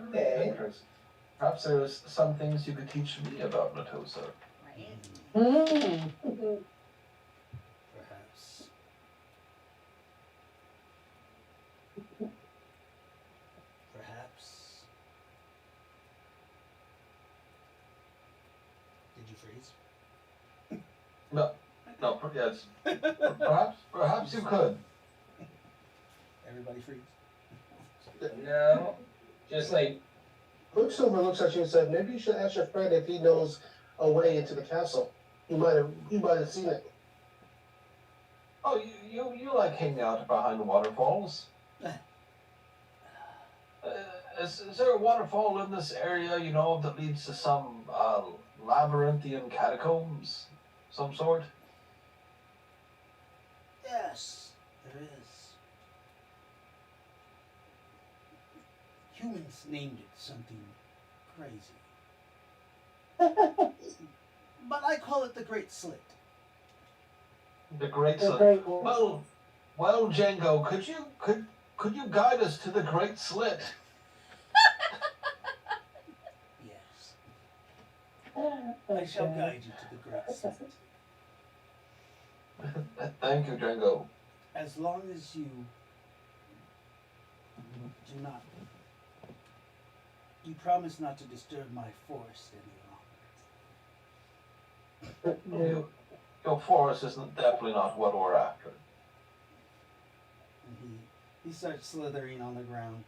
Okay. Interesting. Perhaps there's some things you could teach me about Natosa. Right. Perhaps. Perhaps. Did you freeze? No, yes. Perhaps you could. Everybody freeze? No. Just like, Quicksilver looks at you and said, maybe you should ask your friend if he knows a way into the castle. He might have seen it. Oh, you like hanging out behind the waterfalls? Is there a waterfall in this area, that leads to some labyrinthian catacombs, some sort? Yes, there is. Humans named it something crazy. But I call it the Great Slit. The Great The Slit. Great Wall. Well, Django, could you guide us to the Great Slit? Yes. I shall guide you to the Great Slit. Thank you, Django. As long as you do not. You promise not to disturb my forest any longer. Your forest isn't definitely not what we're after. And he starts slithering on the ground.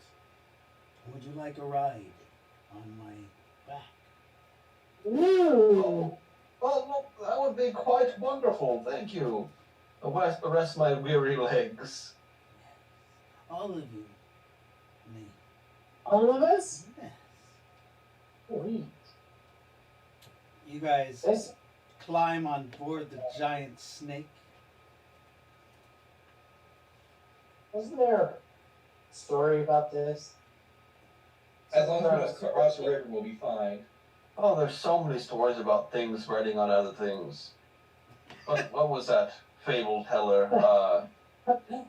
Would you like a ride on my back? Ooh. Well, look, that would be quite wonderful. Thank you. Rest my weary legs. All of you. Me. All of us? Yes. Sweet. You guys This, climb on board the giant snake. Wasn't there a story about this? as long as we don't cross the river, we'll be fine. Oh, there's so many stories about things riding on other things. What was that fable teller?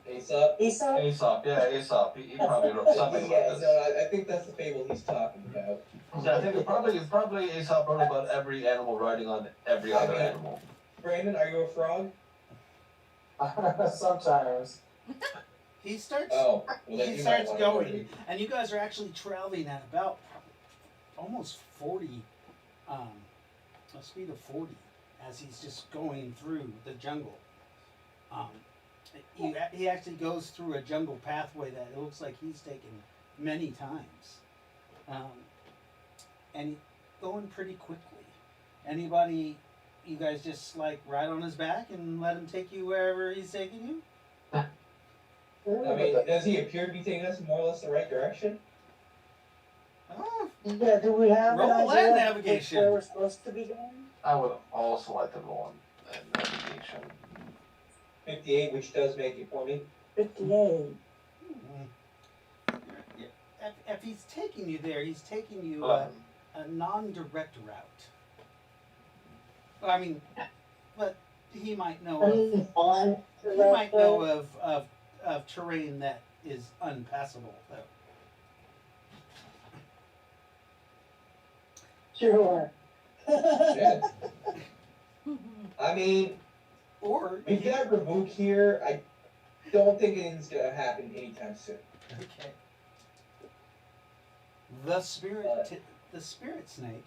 Aesop? Aesop? Aesop. Yeah, Aesop. He probably wrote something Yeah, about so this. I think that's the fable he's talking about. Yeah, I think it probably Aesop wrote about every animal riding on every other animal. Brandon, are you a frog? Sometimes. He starts Oh, well then he you starts might wanna going, and you guys are actually traveling at about almost 40 a speed of 40 as he's just going through the jungle. Um, he actually goes through a jungle pathway that it looks like he's taken many times. And he's going pretty quickly. Anybody, you guys just like ride on his back and let him take you wherever he's taking you? I mean, does he appear to be taking us in more or less the right direction? Oh, Yeah, do we have Roll an land idea of navigation. where we're supposed to be going? I would also like to roll on navigation. 58, which does make it for me. 58. if he's taking you there, he's taking you Um, a non-direct route. Well, I mean, but he might know of Fine. he might know of terrain that is unpassable, though. Sure. Yeah. I mean, Or we've got Revoke here. I don't think anything's gonna happen anytime soon. okay. The spirit snake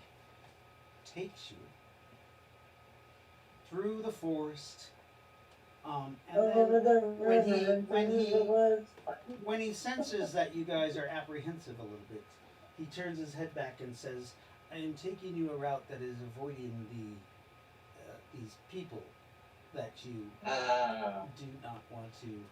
takes you through the forest, and Over then the when he- river, when through he- the woods. when he senses that you guys are apprehensive a little bit, he turns his head back and says, "I am taking you a route that is avoiding these people that you do not want to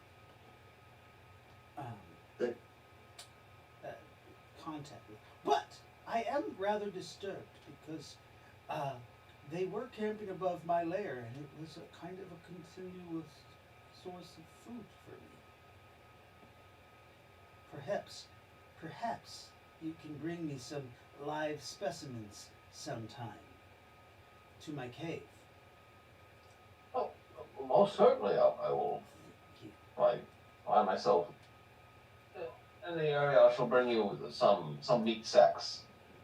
contact with. But I am rather disturbed because they were camping above my lair, and it was a kind of a continuous source of food for me. Perhaps you can bring me some live specimens sometime to my cave." Most certainly, I will He, find myself in the area. I shall bring you some meat sacks.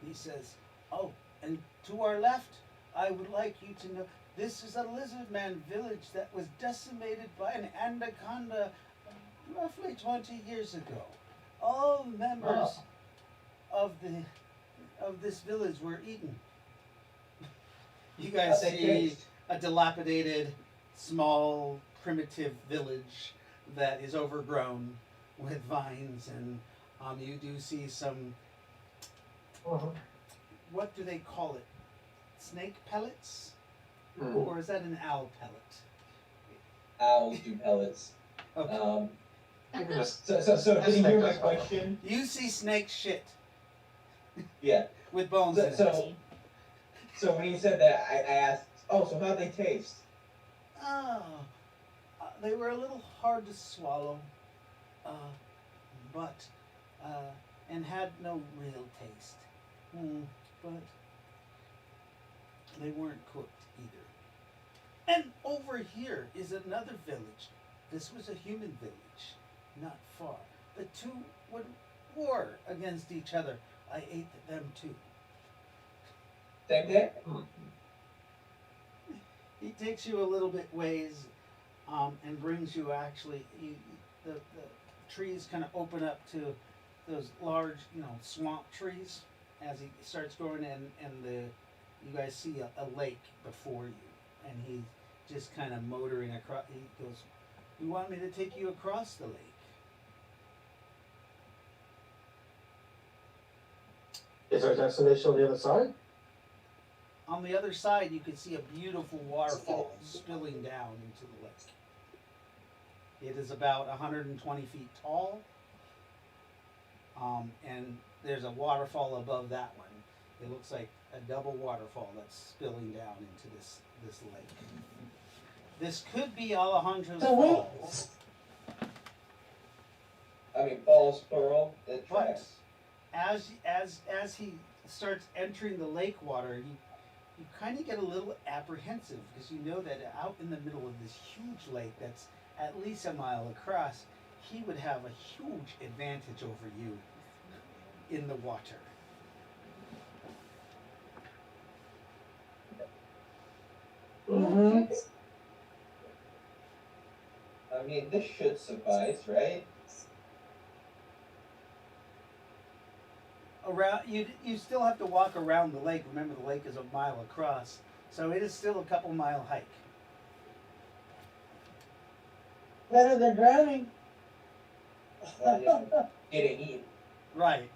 he says, "Oh, and to our left, I would like you to know this is a lizard man village that was decimated by an anaconda roughly 20 years ago. All members of this village were eaten." You guys How'd they see taste? a dilapidated, small, primitive village that is overgrown with vines, and you do see some, what do they call it? Snake pellets? Or is that an owl pellet? Owls do pellets. Okay. You can just So did you hear my question? You see snake shit Yeah. with bones in So, it. so, so when you said that, I asked, oh, so how'd they taste? Oh, they were a little hard to swallow, but and had no real taste. But they weren't cooked either. And over here is another village. This was a human village, not far. The two would war against each other. I ate them too. Same day? He takes you a little bit ways, and brings you actually. The trees kind of open up to those large, swamp trees as he starts going, and you guys see a lake before you, and he's just kind of motoring across. He goes, "You want me to take you across the lake?" Is our destination on the other side? On the other side, you can see a beautiful waterfall spilling down into the lake. It is about 120 feet tall, and there's a waterfall above that one. It looks like a double waterfall that's spilling down into this lake. This could be Alejandro's Falls, I mean, falls plural. It but tracks. as he starts entering the lake water, you kind of get a little apprehensive because you know that out in the middle of this huge lake that's at least a mile across, he would have a huge advantage over you in the water. Mm-hmm. I mean, this should suffice, right? Around you still have to walk around the lake. Remember, the lake is a mile across, So it is still a couple mile hike. Better than drowning. Getting eaten. Right.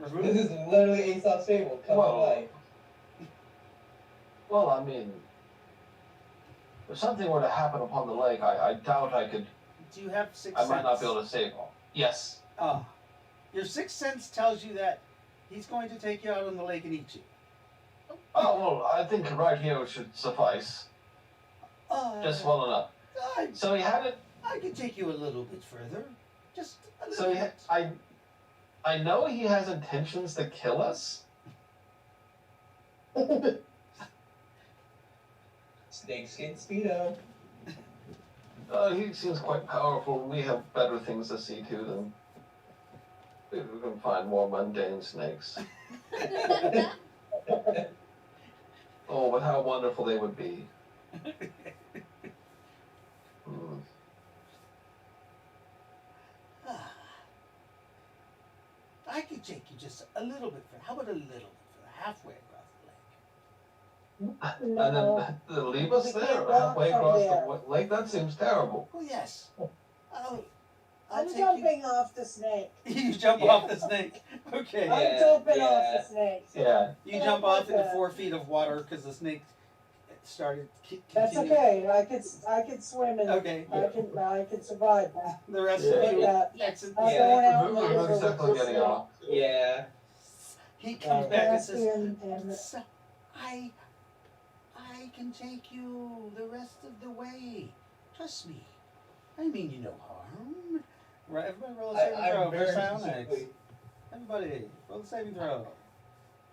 Mm-hmm. This is literally Aesop's Fable come to Well, life. Well, I mean, if something were to happen upon the lake, I doubt I could. Do you have sixth I sense? might not be able to save all. Yes. Oh. Your sixth sense tells you that he's going to take you out on the lake and eat you. Oh, well, I think right here should suffice. Just well enough. So he had it. I can take you a little bit further. Just a little So bit. I know he has intentions to kill us. Snakeskin Speedo. He seems quite powerful. We have better things to see to than we can find more mundane snakes. Oh, but how wonderful they would be. Hmm. I could take you just a little bit further. How about a little bit further? Halfway across the lake. And No. then leave us We there can't walk halfway from across there. the lake. That seems terrible. Oh, yes. I'll I'm take jumping off the snake. you. You jump Yeah. off the snake. Okay. Yeah. I'm jumping off the snake. Yeah. You Yeah, jump like off into that. 4 feet of water because the snake started. That's continue- okay. I could swim and Okay. I can survive that. The rest Yeah. of you Yeah. exit. I'm Yeah. going out in the We're river with definitely the getting snake. off. Yeah. He comes back and says, Caspian and "So, I can take you the rest of the way. Trust me. I mean you no harm." Right, everybody roll a saving throw I'm for very sound specifically. eggs. Everybody, roll a saving throw.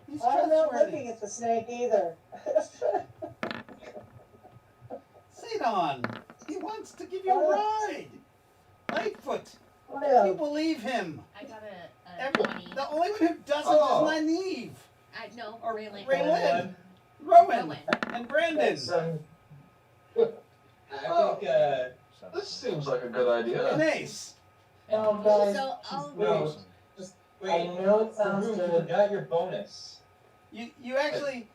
He's I'm not trustworthy. looking at the snake either. Sidon, he wants to give you a ride. Lightfoot, you Well, believe him. I got a Every- 20. the only one who doesn't Oh. is Nynaeve, No, or Raylan. Raylan, Rowan. Rowan, and Brandon. That's, I think, This seems like a good idea. And Ace. no, guys, So I'll. no, I wait. know it sounds You good. forgot your bonus. You actually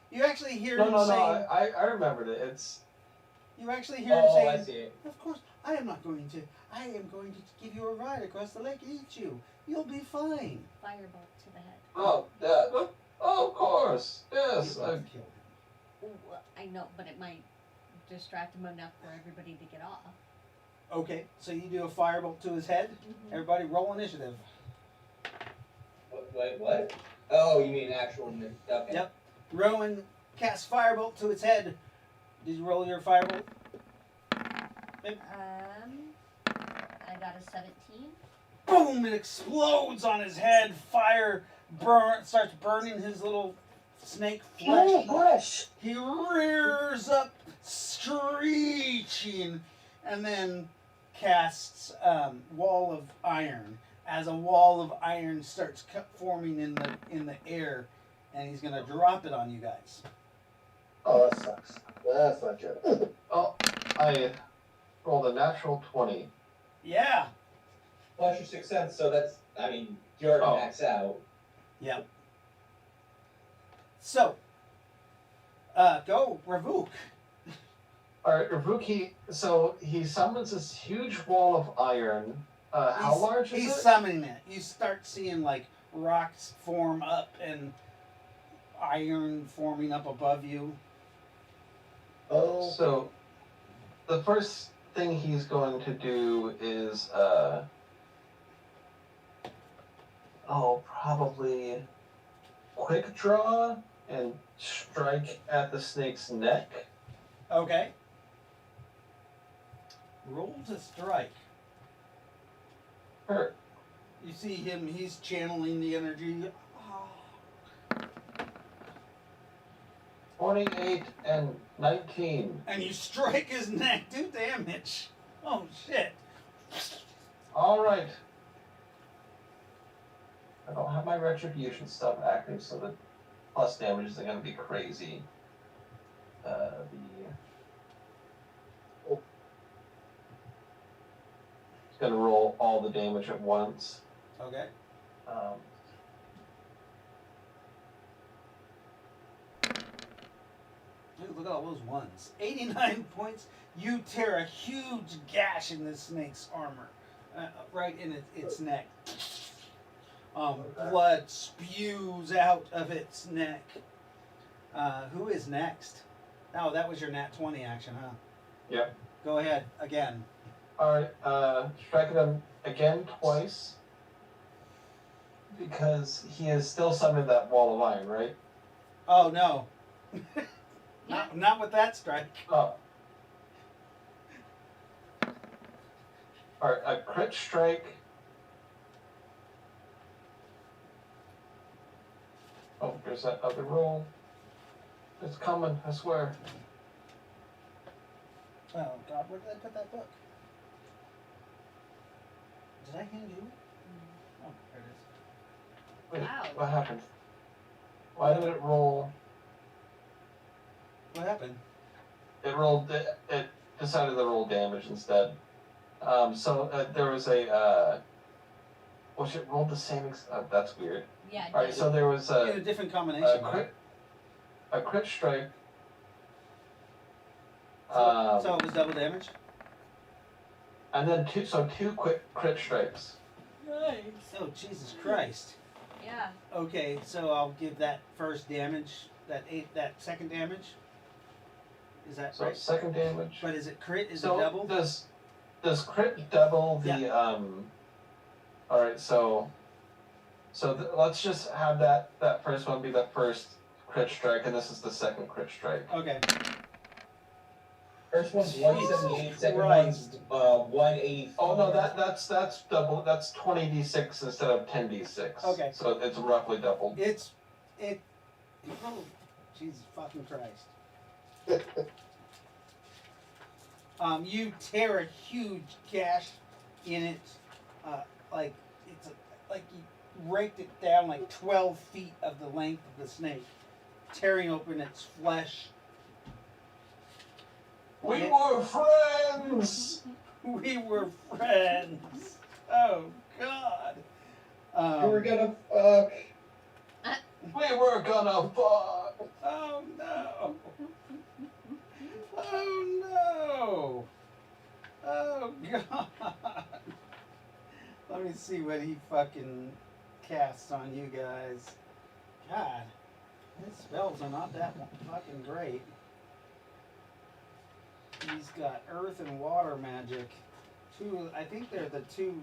hear No, him no, no. saying. I remembered it. It's You actually hear him Oh, I saying. see it. Of course, I am going to give you a ride across the lake and eat you. You'll be fine. Firebolt to the head. oh yeah. Oh, of course. Yes. You'd love to kill him. Ooh, I know, but it might distract him enough for everybody to get off. Okay, so you do a firebolt to his head. Everybody roll initiative. What? Oh, you mean actual? Okay. Yep. Rowan casts firebolt to its head. Did you roll your firebolt? I got a 17. Boom! It explodes on his head. Fire starts burning his little snake oh, flesh. gosh. He rears up, screeching, and then casts wall of iron. As a wall of iron starts forming in the air, and he's gonna drop it on you guys. Oh, that sucks. That's not good. Oh, I rolled a natural 20. Yeah. Plus your sixth sense, so that's, I mean, you already Oh. max out. Yep. So, go Ravuk. Alright, Ibuki, so he summons this huge wall of iron. How large is He's it? summoning it. You start seeing like rocks form up and iron forming up above you. Oh, So, the first thing he's going to do is, probably quick draw and strike at the snake's neck. Okay. Roll to strike. Hurt. You see him, he's channeling the energy. 28 and 19. And you strike his neck. Do damage. Oh shit. Alright. I don't have my retribution stuff active, so the plus damage isn't going to be crazy. It's going to roll all the damage at once. Okay. Um, Dude, look at all those ones. 89 points. You tear a huge gash in this snake's armor, right in its neck. Blood spews out of its neck. Who is next? Oh, that was your nat 20 action, huh? Yep. Go ahead again. Alright, striking him again twice. Because he is still summoned that wall of iron, right? Oh no. Yeah. Not with that strike. Oh. Alright, a crit strike. Oh, there's that other roll. It's coming, I swear. Oh God, where did I put that book? Did I hand you it? Oh, there it is. Wait, Wow. what happened? Why did it roll? What happened? It rolled. It decided to roll damage instead. There was a. Well, it rolled the same. That's weird. Yeah. All right, so there was In a a different combination. crit strike. So it was double damage. And then two quick crit strikes. Nice. Oh Jesus Christ. Yeah. Okay, so I'll give that first damage, that second damage. Is that So right? second damage. But is it crit? Is So it double? does crit double the Yeah. All right, let's just have that first one be the first crit strike, and this is the second crit strike. Okay. First one's 178, second Christ. one's 184. Oh no, that's double. That's 20d6 instead of 10d6. Okay. So it's roughly doubled. Oh, Jesus fucking Christ. You tear a huge gash in it, like you raked it down like 12 feet of the length of the snake, tearing open its flesh. We were friends. We were friends. Oh God. You were gonna fuck. We were gonna fuck. Oh no. Oh no. Oh God. Let me see what he fucking casts on you guys. God, his spells are not that fucking great. He's got earth and water magic. I think they're the two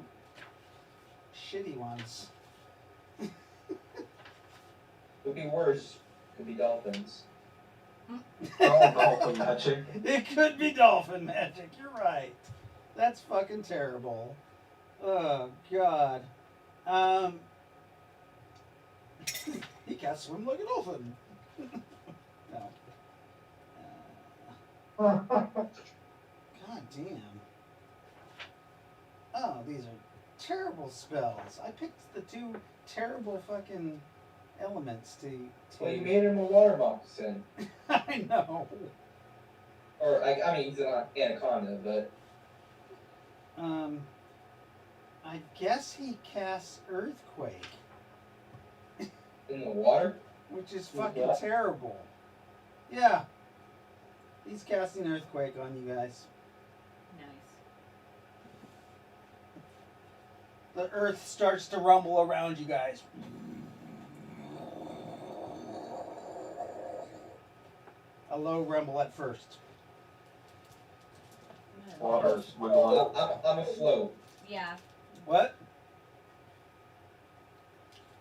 shitty ones. Could be worse. Could be dolphins. Oh, dolphin magic. It could be dolphin magic. You're right. That's fucking terrible. Oh God. He can't swim like a dolphin. No. God damn. Oh, these are terrible spells. I picked the two terrible fucking elements to. Well, you made him a water moccasin. I know. Or, I mean, he's an anaconda, but. I guess he casts Earthquake, In the water? which is fucking Yeah. terrible. Yeah. He's casting Earthquake on you guys. Nice. The earth starts to rumble around you guys. A low rumble at first. Water's wiggling. I'm afloat. Yeah. What?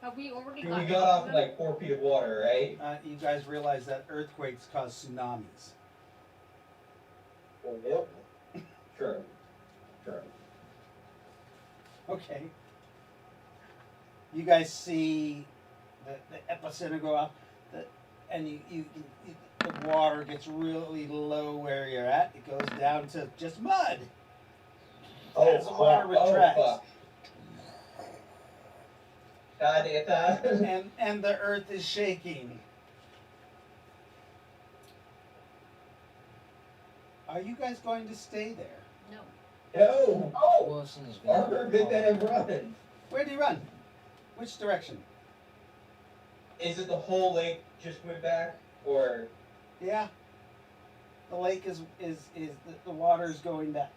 Have we already We got got off in like 4 feet of water, right? You guys realize that earthquakes cause tsunamis. Yep. Sure. Sure. Okay. You guys see the epicenter go up, and the water gets really low where you're at. It goes down to just mud. Oh, As the water crap. retracts. Oh, fuck. God, it And the earth is shaking. Are you guys going to stay there? No. No! Oh! Wilson's gonna Arthur bit that and run. Where do you run? Which direction? Is it the whole lake just went back? Or. Yeah. The lake is the water is going back.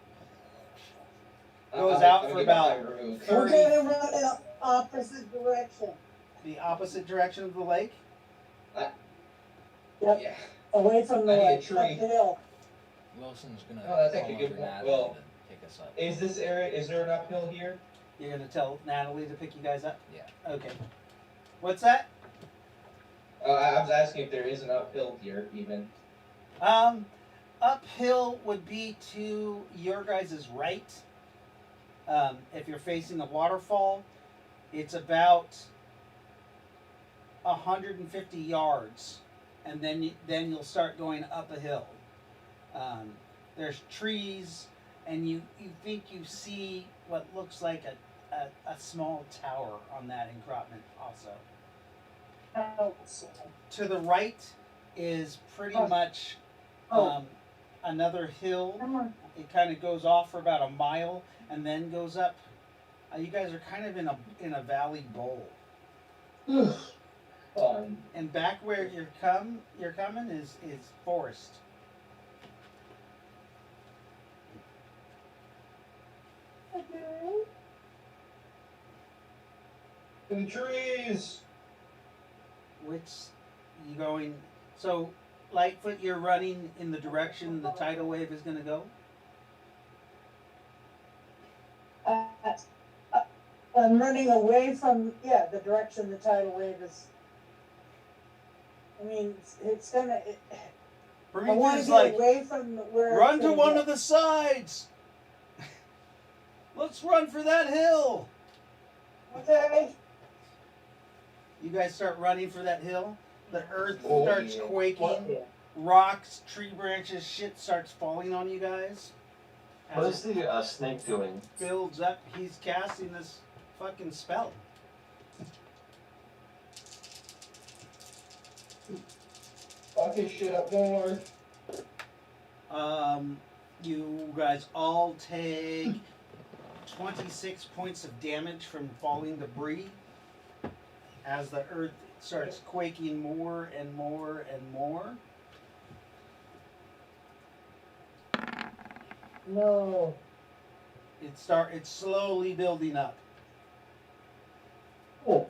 I'm Goes gonna- out I'm for gonna get my about remove. We're 30 gonna run in opposite direction, the opposite direction of the lake. Yep. Yeah. away from the I need a lake, tree. uphill. Wilson's gonna Oh, that's call actually a good over point. Natalie Well, to pick us up. Is this area? Is there an uphill here? You're gonna tell Natalie to pick you guys up. Yeah. Okay. What's that? I was asking if there is an uphill here, even. Uphill would be to your guys' right. If you're facing the waterfall, it's about 150 yards, and then you'll start going up a hill. There's trees, and you think you see what looks like a small tower on that encroachment also. To the right is pretty much another hill. It kind of goes off for about a mile and then goes up. You guys are kind of in a valley bowl, Fun. and back where you're coming is forest. To the trees. Which you going? So Lightfoot, you're running in the direction the tidal wave is going to go. I'm running away from, the direction the tidal wave is. I mean, it's gonna, I want to Prometheus get like, away from where run it's to gonna one go. of the sides. Let's run for that hill. Okay. You guys start running for that hill. The earth Oh, starts yeah. quaking. Rocks, tree branches, shit starts falling on you guys. What As is the snake doing? it builds up, he's casting this fucking spell. Fuck this shit up north. You guys all take 26 points of damage from falling debris as the earth starts quaking more and more and more. No. It's slowly building up. Oh,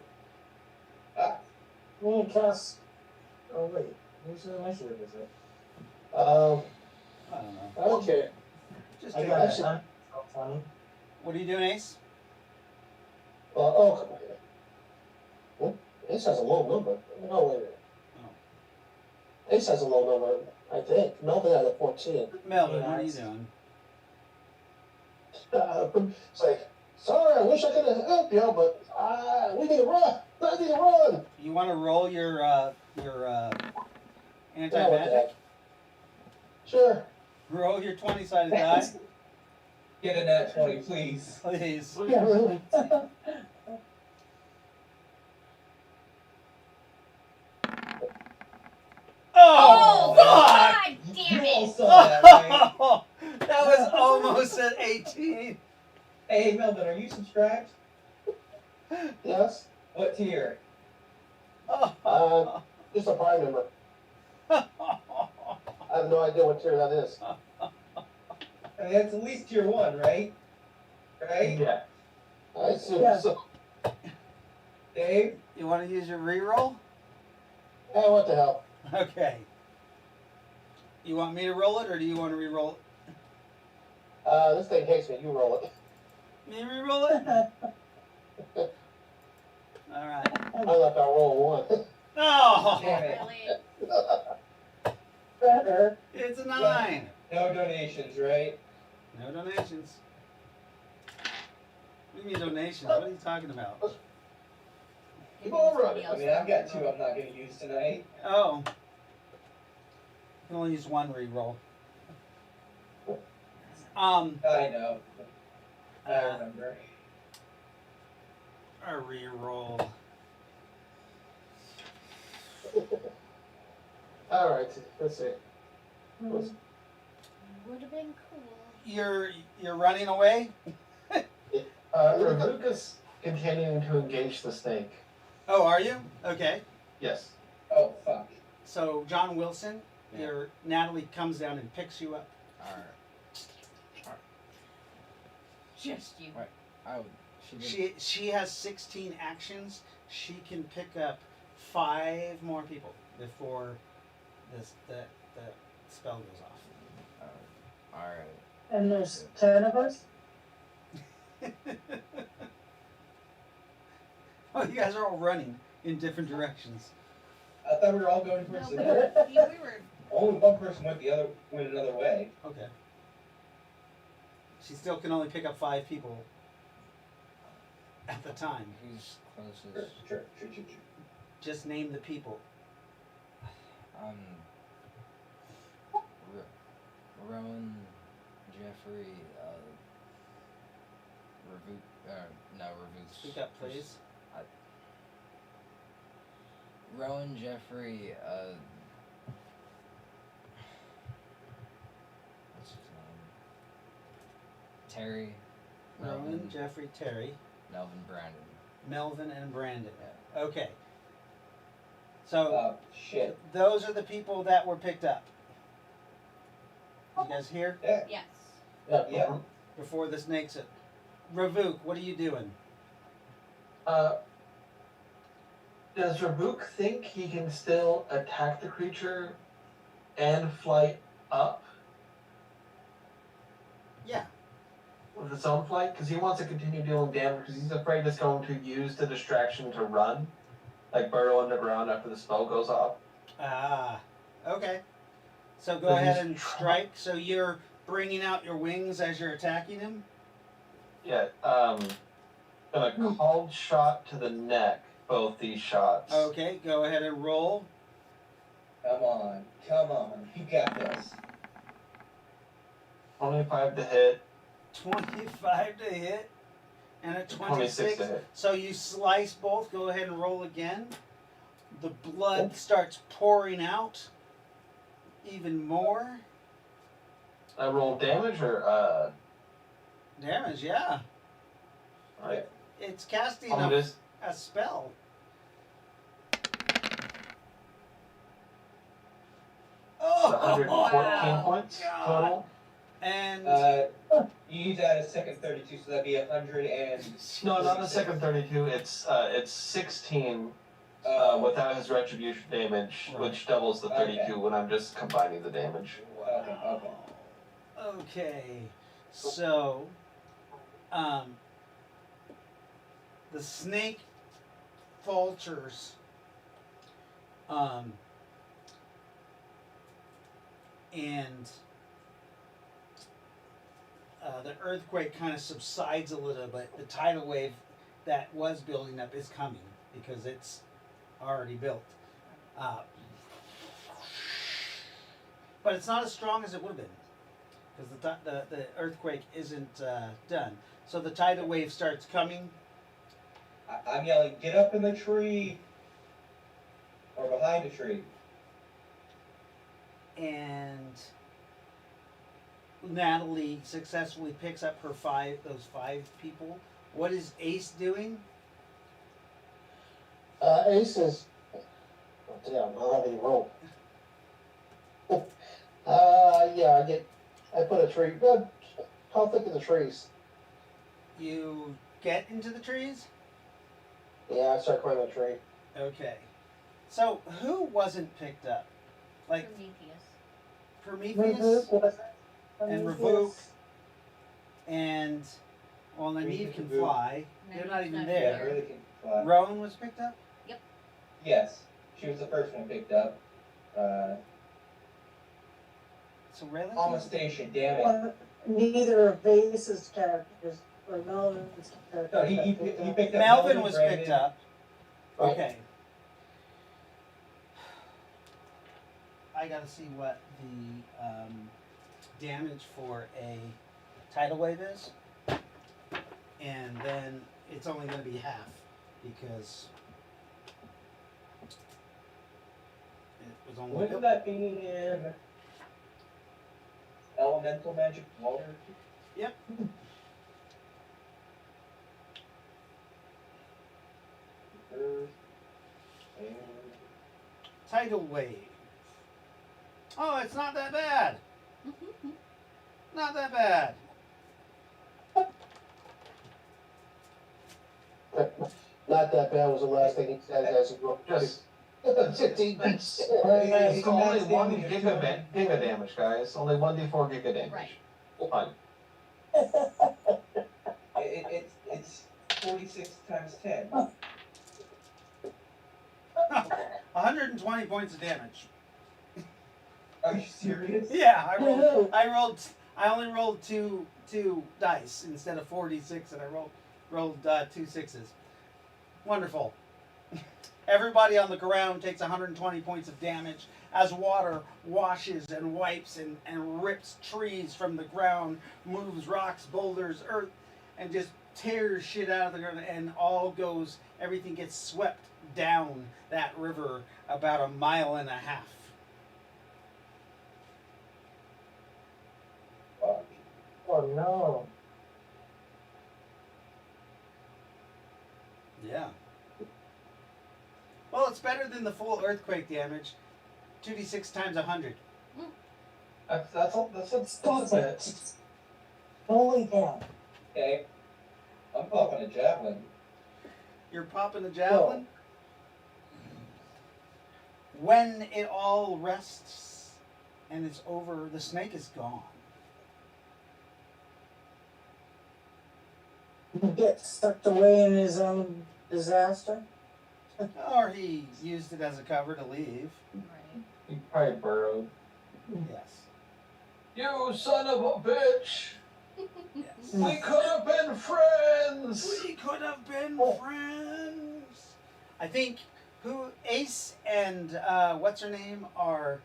Ah, me and Cass. Oh wait, who's the initiative is it? I don't know. Okay. Just I take got that. it. Huh? 20. What are you doing, Ace? Oh, what? Ace has a low number. No, wait a minute. Ace has a low number, I think. Melvin had a 14. Melvin, what are you Nice. doing? It's like, sorry, I wish I could have helped you, but we need to run. I need to run. You want to roll your Yeah, what the anti-magic? heck? Sure. Roll your 20-sided die, get a nat 20, please. please. Yeah, really. Oh, fuck! God damn You all it! saw that, right? That was almost at 18. Hey, Melvin, are you subscribed? Yes. What tier? Just a prime member. I have no idea what tier that is. I mean, that's at least tier 1, right? Right? Yeah. I assume Yeah. so. Dave? You want to use your reroll? Hey, what the hell? Okay. You want me to roll it, or do you want to reroll it? This thing hates me. You roll it. Me reroll it? All right. I left out roll 1. Oh, Damn it. Really? Better. it's a 9. No donations, right? No donations. What do you mean donations? What are you talking about? Keep on running. I mean, I've got 2 I'm not going to use tonight. Oh. You can only use 1 reroll. I know. I remember. A reroll. All right. Let's see. Would have been cool. You're running away? Ravuka's continuing to engage the snake. Oh, are you? Okay. Yes. Oh, fuck. So John Wilson, Yeah. your Natalie comes down and picks you up. Alright. Just you. Right. I would. She did. She has 16 actions. She can pick up 5 more people before the spell goes off. Alright. And there's 10 of us? Oh, you guys are all running in different directions. I thought we were all going No, towards we the north. were. Only one person went another way. Okay. She still can only pick up 5 people at the time. Who's Sure, closest? sure. Just name the people. Rowan, Jeffrey, Revoot. Speak up, please. Rowan, Jeffrey, what's his name? Terry, Rowan, Jeffrey, Terry, Melvin, Brandon. Melvin, and Brandon. Okay. So Oh, shit. those are the people that were picked up. You guys hear? Yeah. Yes. Yeah. Before the snakes it. Ravuk, what are you doing? Does Rabuk think he can still attack the creature and fly up Yeah. with its own flight? Because he wants to continue dealing damage because he's afraid it's going to use the distraction to run, like burrow underground after the spell goes off. Ah. Okay. So go But ahead he's and strike. So you're bringing out your wings as you're attacking him? Yeah, a called shot to the neck, both these shots. Okay, go ahead and roll. Come on. You got this. 25 to hit, 25 to hit. And a 26 to hit. So you slice both. Go ahead and roll again. The blood starts pouring out even more. I roll damage or, Damage, yeah. Alright. It's casting I'm just, a spell. Oh, 114 wow. points God. total. And You use that as second 32, so that'd be 100 and... No, not the second 32, it's 16 without his retribution damage, Right. which doubles the 32 Okay. when I'm just combining the damage. Okay. okay, so the snake falters. And the earthquake kind of subsides a little bit. The tidal wave that was building up is coming because it's already built. But it's not as strong as it would have been because the earthquake isn't done. So the tidal wave starts coming. I'm yelling, get up in the tree! Or behind a tree. And Natalie successfully picks up those 5 people. What is Ace doing? Ace is. Oh, damn, I don't have any roll. Yeah, I put a tree. How thick are the trees? You get into the trees? Yeah, I start climbing the tree. Okay. So who wasn't picked up? Like Prometheus. Prometheus Was and Prometheus. Revoke and well, Nynaeve Prometheus can and Revoke. fly. They're not Nynaeve's even not there. Yeah, really can fly. Rowan was picked up? Yes, she was the first one picked up. So really? Almost station, damn it. Well, neither of Vase's characters, or Melvin's characters. No, he picked up Melvin was Brandon. picked up. Right. Okay. I gotta see what the damage for a tidal wave is. And then it's only gonna be half because it was only Wouldn't that be in elemental magic water? Yep. Earth, and tidal wave. Oh, it's not that bad. Not that bad. Not that bad was the last thing he said as he broke. Just 15 it's, It's it's only max 1 damage of giga damage, guys. Only 1d4 giga damage. Right. Fine. It's 46 times 10. 120 points of damage. Are you serious? Yeah, I only rolled two dice instead of 46, and I rolled 2 sixes. Wonderful. Everybody on the ground takes 120 points of damage as water washes and wipes and rips trees from the ground, moves rocks, boulders, earth, and just tears shit out of the ground, and everything gets swept down that river about 1.5 miles. Fuck. Oh no. Yeah. Well, it's better than the full earthquake damage. 2d6 times 100. That's it. Holy cow. Okay. I'm popping a javelin. You're popping a javelin. When it all rests and it's over, the snake is gone. Get sucked away in his own disaster. Or he used it as a cover to leave. Right. He probably burrowed. Yes. You son of a bitch! Yes. We could have been friends! We could have been friends. I think Ace and what's her name are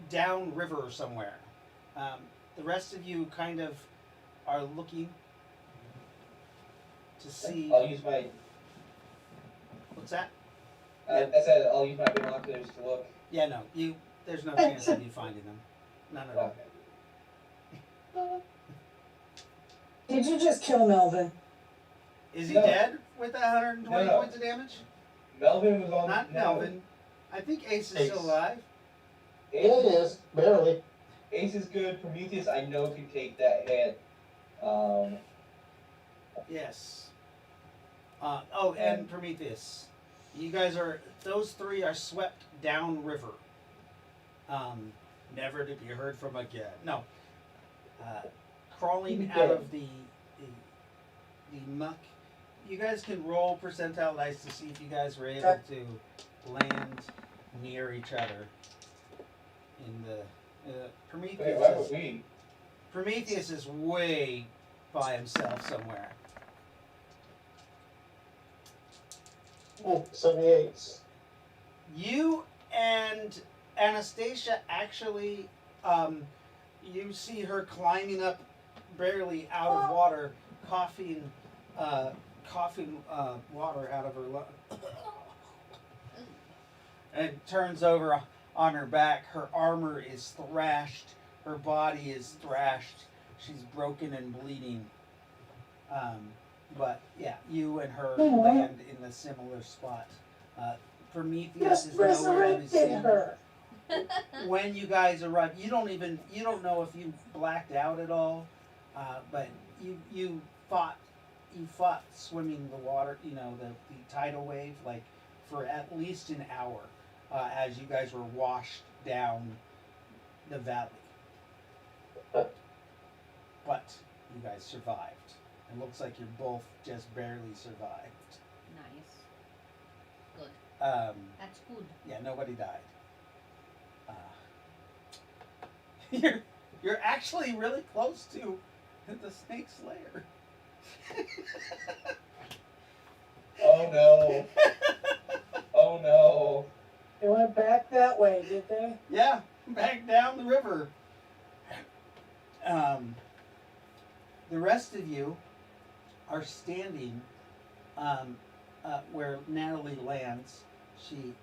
down river somewhere. The rest of you kind of are looking to see. I'll use my. What's that? I said I'll use my binoculars to look. Yeah, no. There's no chance of you finding them. None at all. Okay. Did you just kill Melvin? Is he No. dead with 120 No. points of damage? Melvin was on. Not no. Melvin. I think Ace is Ace. still alive. Yeah, it is, barely. Ace is good. Prometheus, I know can take that hit. Yes. And Prometheus. You guys those three are swept down river. Never to be heard from again. No. Crawling out of the muck. You guys can roll percentile dice to see if you guys were able to land near each other. In the Wait, why would Prometheus. we? Prometheus is way by himself somewhere. Oh, 78. You and Anastasia actually, you see her climbing up barely out of water, coughing water out of her lungs. And turns over on her back. Her armor is thrashed. Her body is thrashed. She's broken and bleeding. But yeah, you and her land in a similar spot. Prometheus Just is nowhere to be resurrected seen. her. When you guys arrive, you don't know if you blacked out at all, but you fought swimming the water, the tidal wave, like for at least an hour, as you guys were washed down the valley. But you guys survived. It looks like you're both just barely survived. Nice. Good. That's good. Yeah, nobody died. You're actually really close to the snake's lair. Oh no. Oh no. They went back that way, did they? Yeah, back down the river. The rest of you are standing where Natalie lands. She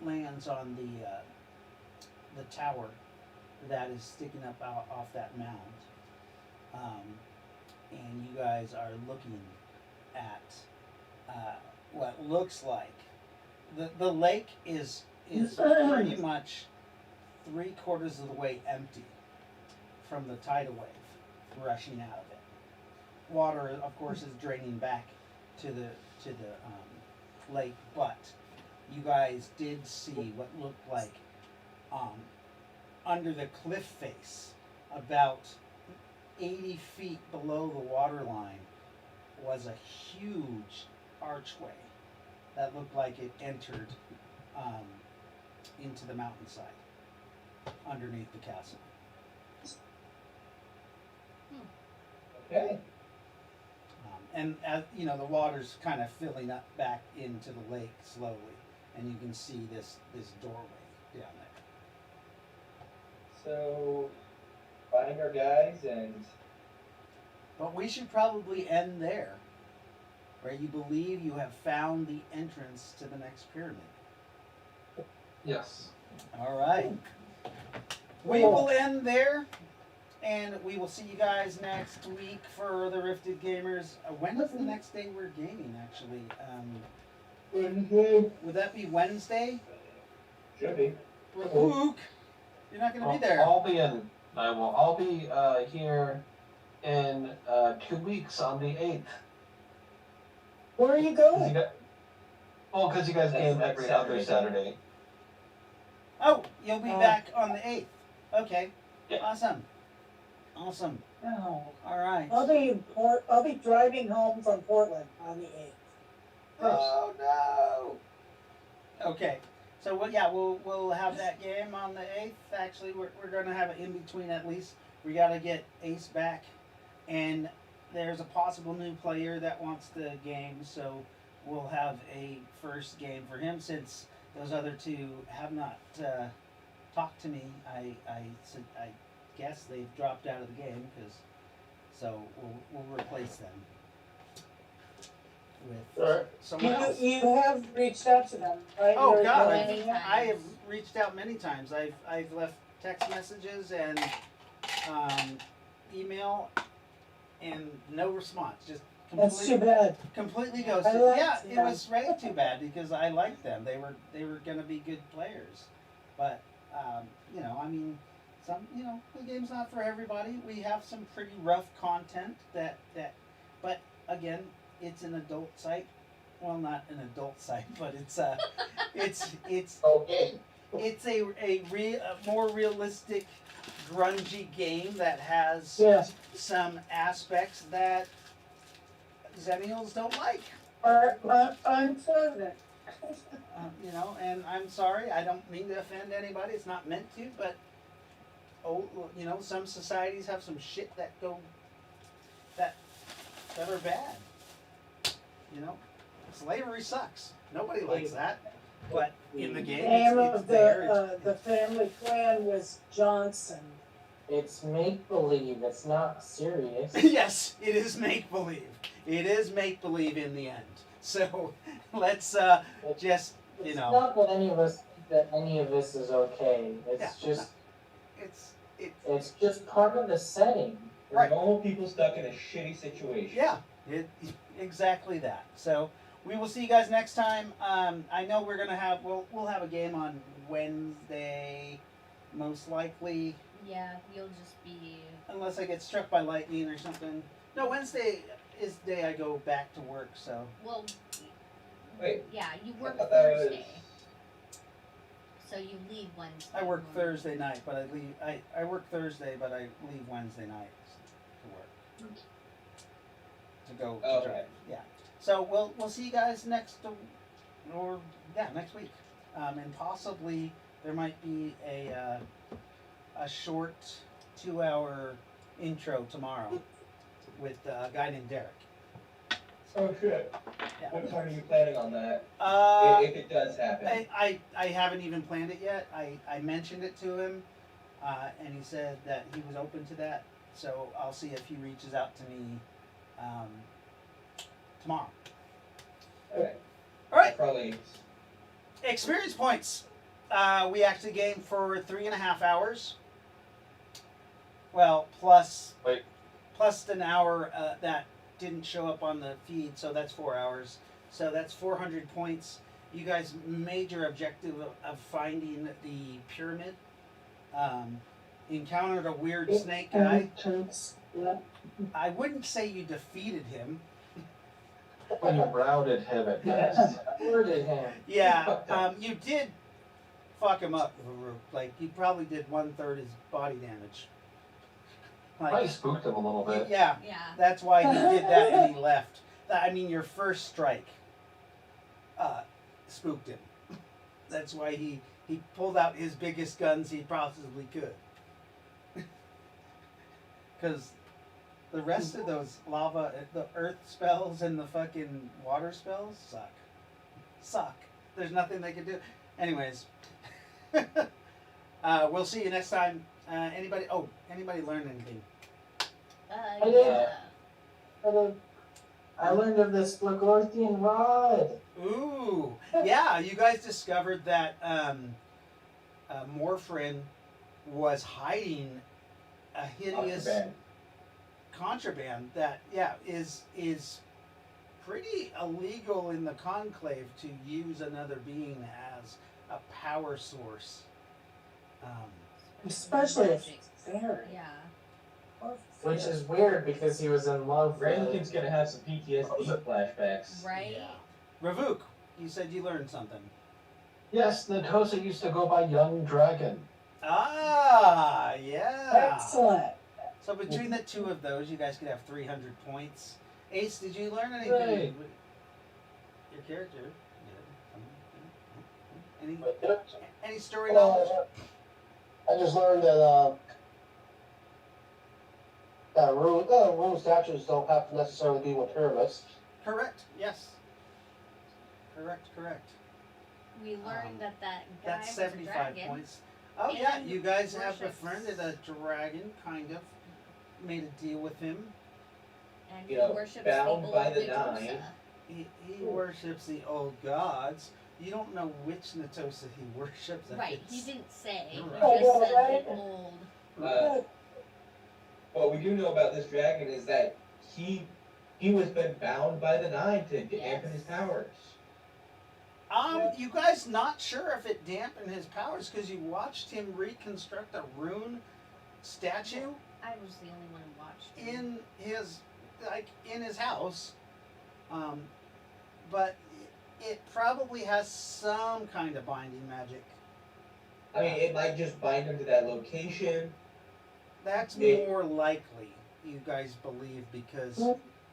lands on the tower that is sticking up off that mound. And you guys are looking at what looks like the lake is pretty much 3/4 of the way empty from the tidal wave rushing out of it. Water, of course, is draining back to the lake, but you guys did see what looked like under the cliff face, about 80 feet below the water line, was a huge archway that looked like it entered into the mountainside underneath the castle. Okay. And as you know, the water's kind of filling up back into the lake slowly, and you can see this doorway down there. So, find our guys and But we should probably end there, where you believe you have found the entrance to the next pyramid. Yes. All right. We will end there, and we will see you guys next week for the Rifted Gamers. When is the next day we're gaming, actually? Wednesday. Would that be Wednesday? Should be. Luke, you're not going to be there. I'll be in. I'll be here in 2 weeks on the 8th. Where are you 'Cause going? because you guys That's game next every other Saturday. Saturday. Oh, you'll be back on the 8th. Okay. Yeah. Awesome. Awesome. No. All right. I'll be in I'll be driving home from Portland on the 8th. Oh no. Okay. So we'll have that game on the 8th. Actually, we're going to have it in between at least. We got to get Ace back, and there's a possible new player that wants the game, so we'll have a first game for him since those other two have not talked to me. I guess they've dropped out of the game so we'll replace them with Alright. someone else. You have reached out to them, right? Oh You're God, going- Many I have times. reached out many times. I've left text messages and email, and no response. Just That's too completely, bad. completely I ghosted. liked Yeah, it them. was right too bad because I liked them. They were gonna be good players, but I mean, the game's not for everybody. We have some pretty rough content but again, it's an adult site. Well, not an adult site, but it's Okay. it's a more realistic, grungy game that has Yeah. some aspects that Zennials don't like. Unpleasant. And I'm sorry, I don't mean to offend anybody. It's not meant to, but some societies have some shit that are bad. Slavery sucks. Nobody likes that. But in the game, Name it's of there. the family clan was Johnson. It's make believe. It's not serious. Yes, it is make believe. It is make believe in the end. So let's just It's not that any of us think that any of this is okay. It's Yeah. just it's just part of the setting. We're Right. normal people stuck in a shitty situation. yeah, exactly that. So we will see you guys next time. I know we'll have a game on Wednesday, most likely, Yeah, you'll just be. unless I get struck by lightning or something. No, Wednesday is the day I go back to work. So Well, Wait. yeah, you I work thought that was- Thursday, so you leave Wednesday. I work morning. Thursday night, but I leave. I work Thursday, but I leave Wednesday night to work. To go to Oh, okay. drive. Yeah. So we'll see you guys next week, and possibly there might be a short 2-hour intro tomorrow with a guy named Derek. Oh shit. Yeah. What time are you planning on that? If it does happen. I haven't even planned it yet. I mentioned it to him, and he said that he was open to that. So I'll see if he reaches out to me tomorrow. Okay. All right. Probably. Experience points. We actually gamed for 3.5 hours. Well, plus an hour that didn't show up on the feed, so that's 4 hours. So that's 400 points. You guys made your objective of finding the pyramid, encountered a weird snake guy. Yeah. I wouldn't say you defeated him. When you routed him at best. Worded him. Yeah, you did fuck him up, Farouk. Like, you probably did 1/3 his body damage. I spooked him a little bit. Yeah, Yeah. that's why he did that and he left. I mean, your first strike spooked him. That's why he pulled out his biggest guns he possibly could. Because the rest of those lava, the earth spells and the fucking water spells suck. There's nothing they can do. Anyways, we'll see you next time. Anybody learn anything? I did. I learned of this Blagorthian rod. Ooh, yeah, you guys discovered that Morphrin was hiding a hideous contraband that is pretty illegal in the conclave to use another being as a power source. Especially if Magic. it's fairy. Yeah. Which is weird because he was in love with. Rankin's gonna have some PTSD flashbacks. Right? Ravuk, you said you learned something. Yes, Natosa used to go by Young Dragon. Ah, yeah. Excellent. So between the two of those, you guys could have 300 points. Ace, did you learn anything? Right. Your character? Yeah. Any story Well, knowledge? I just learned that rune statues don't have to necessarily be with pyramids. Correct. Yes. Correct. We learned that guy That's was 75 a dragon. points. Oh yeah, And you guys have worships- befriended a dragon, kind of. Made a deal with him. And You he know, worships bound the by old the Natosa. nine. He worships the old gods. You don't know which Natosa he worships. If Right, it's- he didn't say. He Right. just said Right. the old. What we do know about this dragon is that he was been bound by the nine to dampen his powers. You guys not sure if it dampened his powers because you watched him reconstruct a rune statue I was the only one who watched him. in his house. But it probably has some kind of binding magic. I mean, it might just bind him to that location. That's It- more likely, you guys believe, because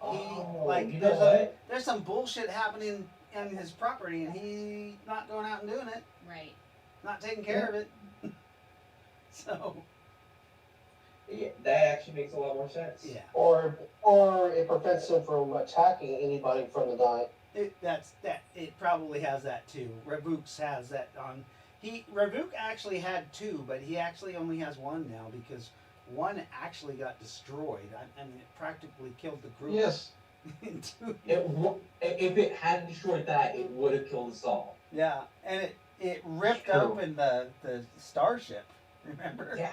Oh, like, you know what? there's some bullshit happening in his property and he not going out and doing it, Right. not taking care of it. So Yeah, that actually makes a lot more sense. yeah, Or it prevents him from attacking anybody from the nine. it probably has that too. Ravuk's has that on. Ravuk actually had two, but he actually only has one now because one actually got destroyed. I mean, it practically killed the group. Yes. If it hadn't destroyed that, it would have killed us all. Yeah, and it ripped True. open the starship. Remember? Yeah.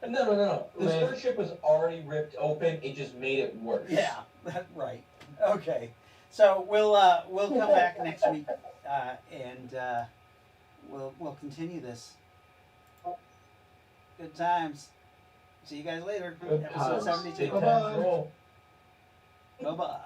No. The Man. starship was already ripped open. It just made it worse. Yeah, that's right. Okay, so we'll come back next week and we'll continue this. Good times. See you guys later. Good Episode times. 72. Bye-bye. Bye bye.